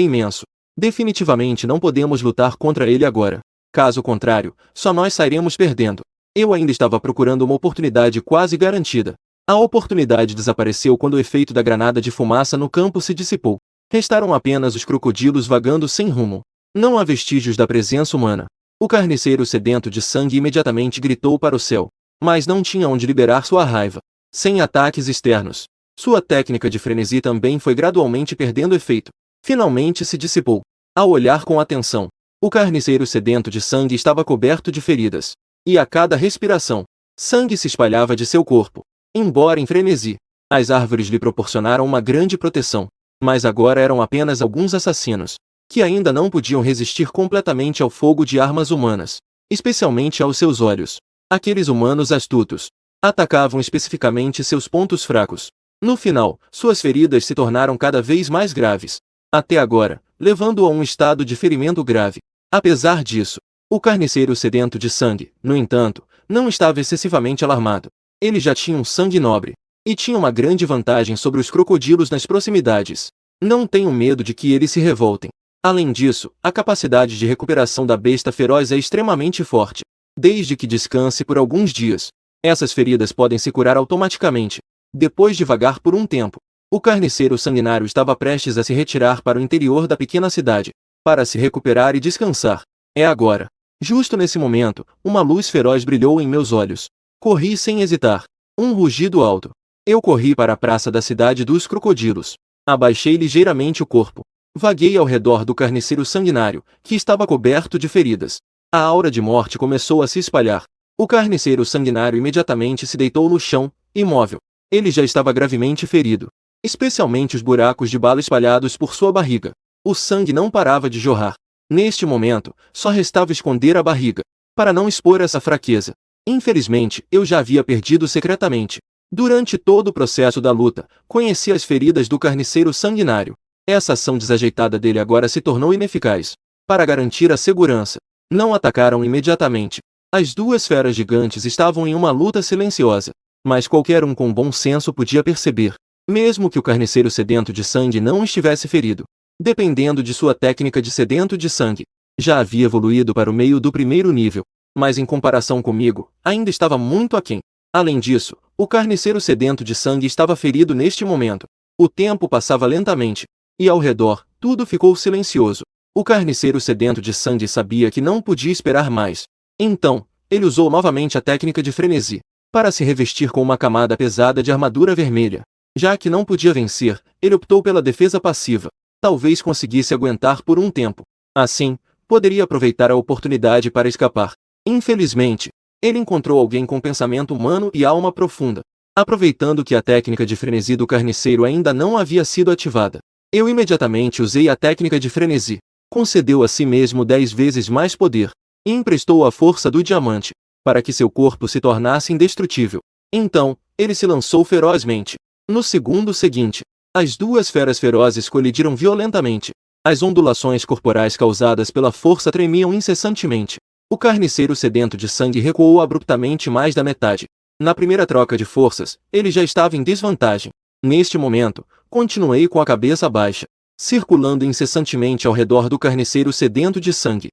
imenso. Definitivamente não podemos lutar contra ele agora. Caso contrário, só nós sairemos perdendo. Eu ainda estava procurando uma oportunidade quase garantida. A oportunidade desapareceu quando o efeito da granada de fumaça no campo se dissipou. Restaram apenas os crocodilos vagando sem rumo. Não há vestígios da presença humana. O carniceiro sedento de sangue imediatamente gritou para o céu. Mas não tinha onde liberar sua raiva. Sem ataques externos, sua técnica de frenesi também foi gradualmente perdendo efeito. Finalmente se dissipou. Ao olhar com atenção, o carniceiro sedento de sangue estava coberto de feridas. E a cada respiração, sangue se espalhava de seu corpo. Embora em frenesi, as árvores lhe proporcionaram uma grande proteção. Mas agora eram apenas alguns assassinos, que ainda não podiam resistir completamente ao fogo de armas humanas, especialmente aos seus olhos. Aqueles humanos astutos atacavam especificamente seus pontos fracos. No final, suas feridas se tornaram cada vez mais graves, até agora, levando-o a um estado de ferimento grave. Apesar disso, o carniceiro sedento de sangue, no entanto, não estava excessivamente alarmado. Ele já tinha um sangue nobre, e tinha uma grande vantagem sobre os crocodilos nas proximidades. Não tenho medo de que eles se revoltem. Além disso, a capacidade de recuperação da besta feroz é extremamente forte. Desde que descanse por alguns dias, essas feridas podem se curar automaticamente. Depois de vagar por um tempo, o carniceiro sanguinário estava prestes a se retirar para o interior da pequena cidade, para se recuperar e descansar. É agora. Justo nesse momento, uma luz feroz brilhou em meus olhos. Corri sem hesitar. Um rugido alto. Eu corri para a praça da cidade dos crocodilos. Abaixei ligeiramente o corpo. Vaguei ao redor do carniceiro sanguinário, que estava coberto de feridas. A aura de morte começou a se espalhar. O carniceiro sanguinário imediatamente se deitou no chão, imóvel. Ele já estava gravemente ferido, especialmente os buracos de bala espalhados por sua barriga. O sangue não parava de jorrar. Neste momento, só restava esconder a barriga, para não expor essa fraqueza. Infelizmente, eu já havia perdido secretamente. Durante todo o processo da luta, conheci as feridas do carniceiro sanguinário. Essa ação desajeitada dele agora se tornou ineficaz. Para garantir a segurança, não atacaram imediatamente. As duas feras gigantes estavam em uma luta silenciosa, mas qualquer um com bom senso podia perceber, mesmo que o carniceiro sedento de sangue não estivesse ferido, dependendo de sua técnica de sedento de sangue, já havia evoluído para o meio do primeiro nível, mas em comparação comigo, ainda estava muito aquém. Além disso, o carniceiro sedento de sangue estava ferido neste momento. O tempo passava lentamente, e ao redor, tudo ficou silencioso. O carniceiro sedento de sangue sabia que não podia esperar mais. Então, ele usou novamente a técnica de frenesi, para se revestir com uma camada pesada de armadura vermelha. Já que não podia vencer, ele optou pela defesa passiva. Talvez conseguisse aguentar por um tempo. Assim, poderia aproveitar a oportunidade para escapar. Infelizmente, ele encontrou alguém com pensamento humano e alma profunda. Aproveitando que a técnica de frenesi do carniceiro ainda não havia sido ativada, eu imediatamente usei a técnica de frenesi. Concedeu a si mesmo 10 vezes mais poder, e emprestou a força do diamante, para que seu corpo se tornasse indestrutível. Então, ele se lançou ferozmente. No segundo seguinte, as duas feras ferozes colidiram violentamente. As ondulações corporais causadas pela força tremiam incessantemente. O carniceiro sedento de sangue recuou abruptamente mais da metade. Na primeira troca de forças, ele já estava em desvantagem. Neste momento, continuei com a cabeça baixa, circulando incessantemente ao redor do carniceiro sedento de sangue.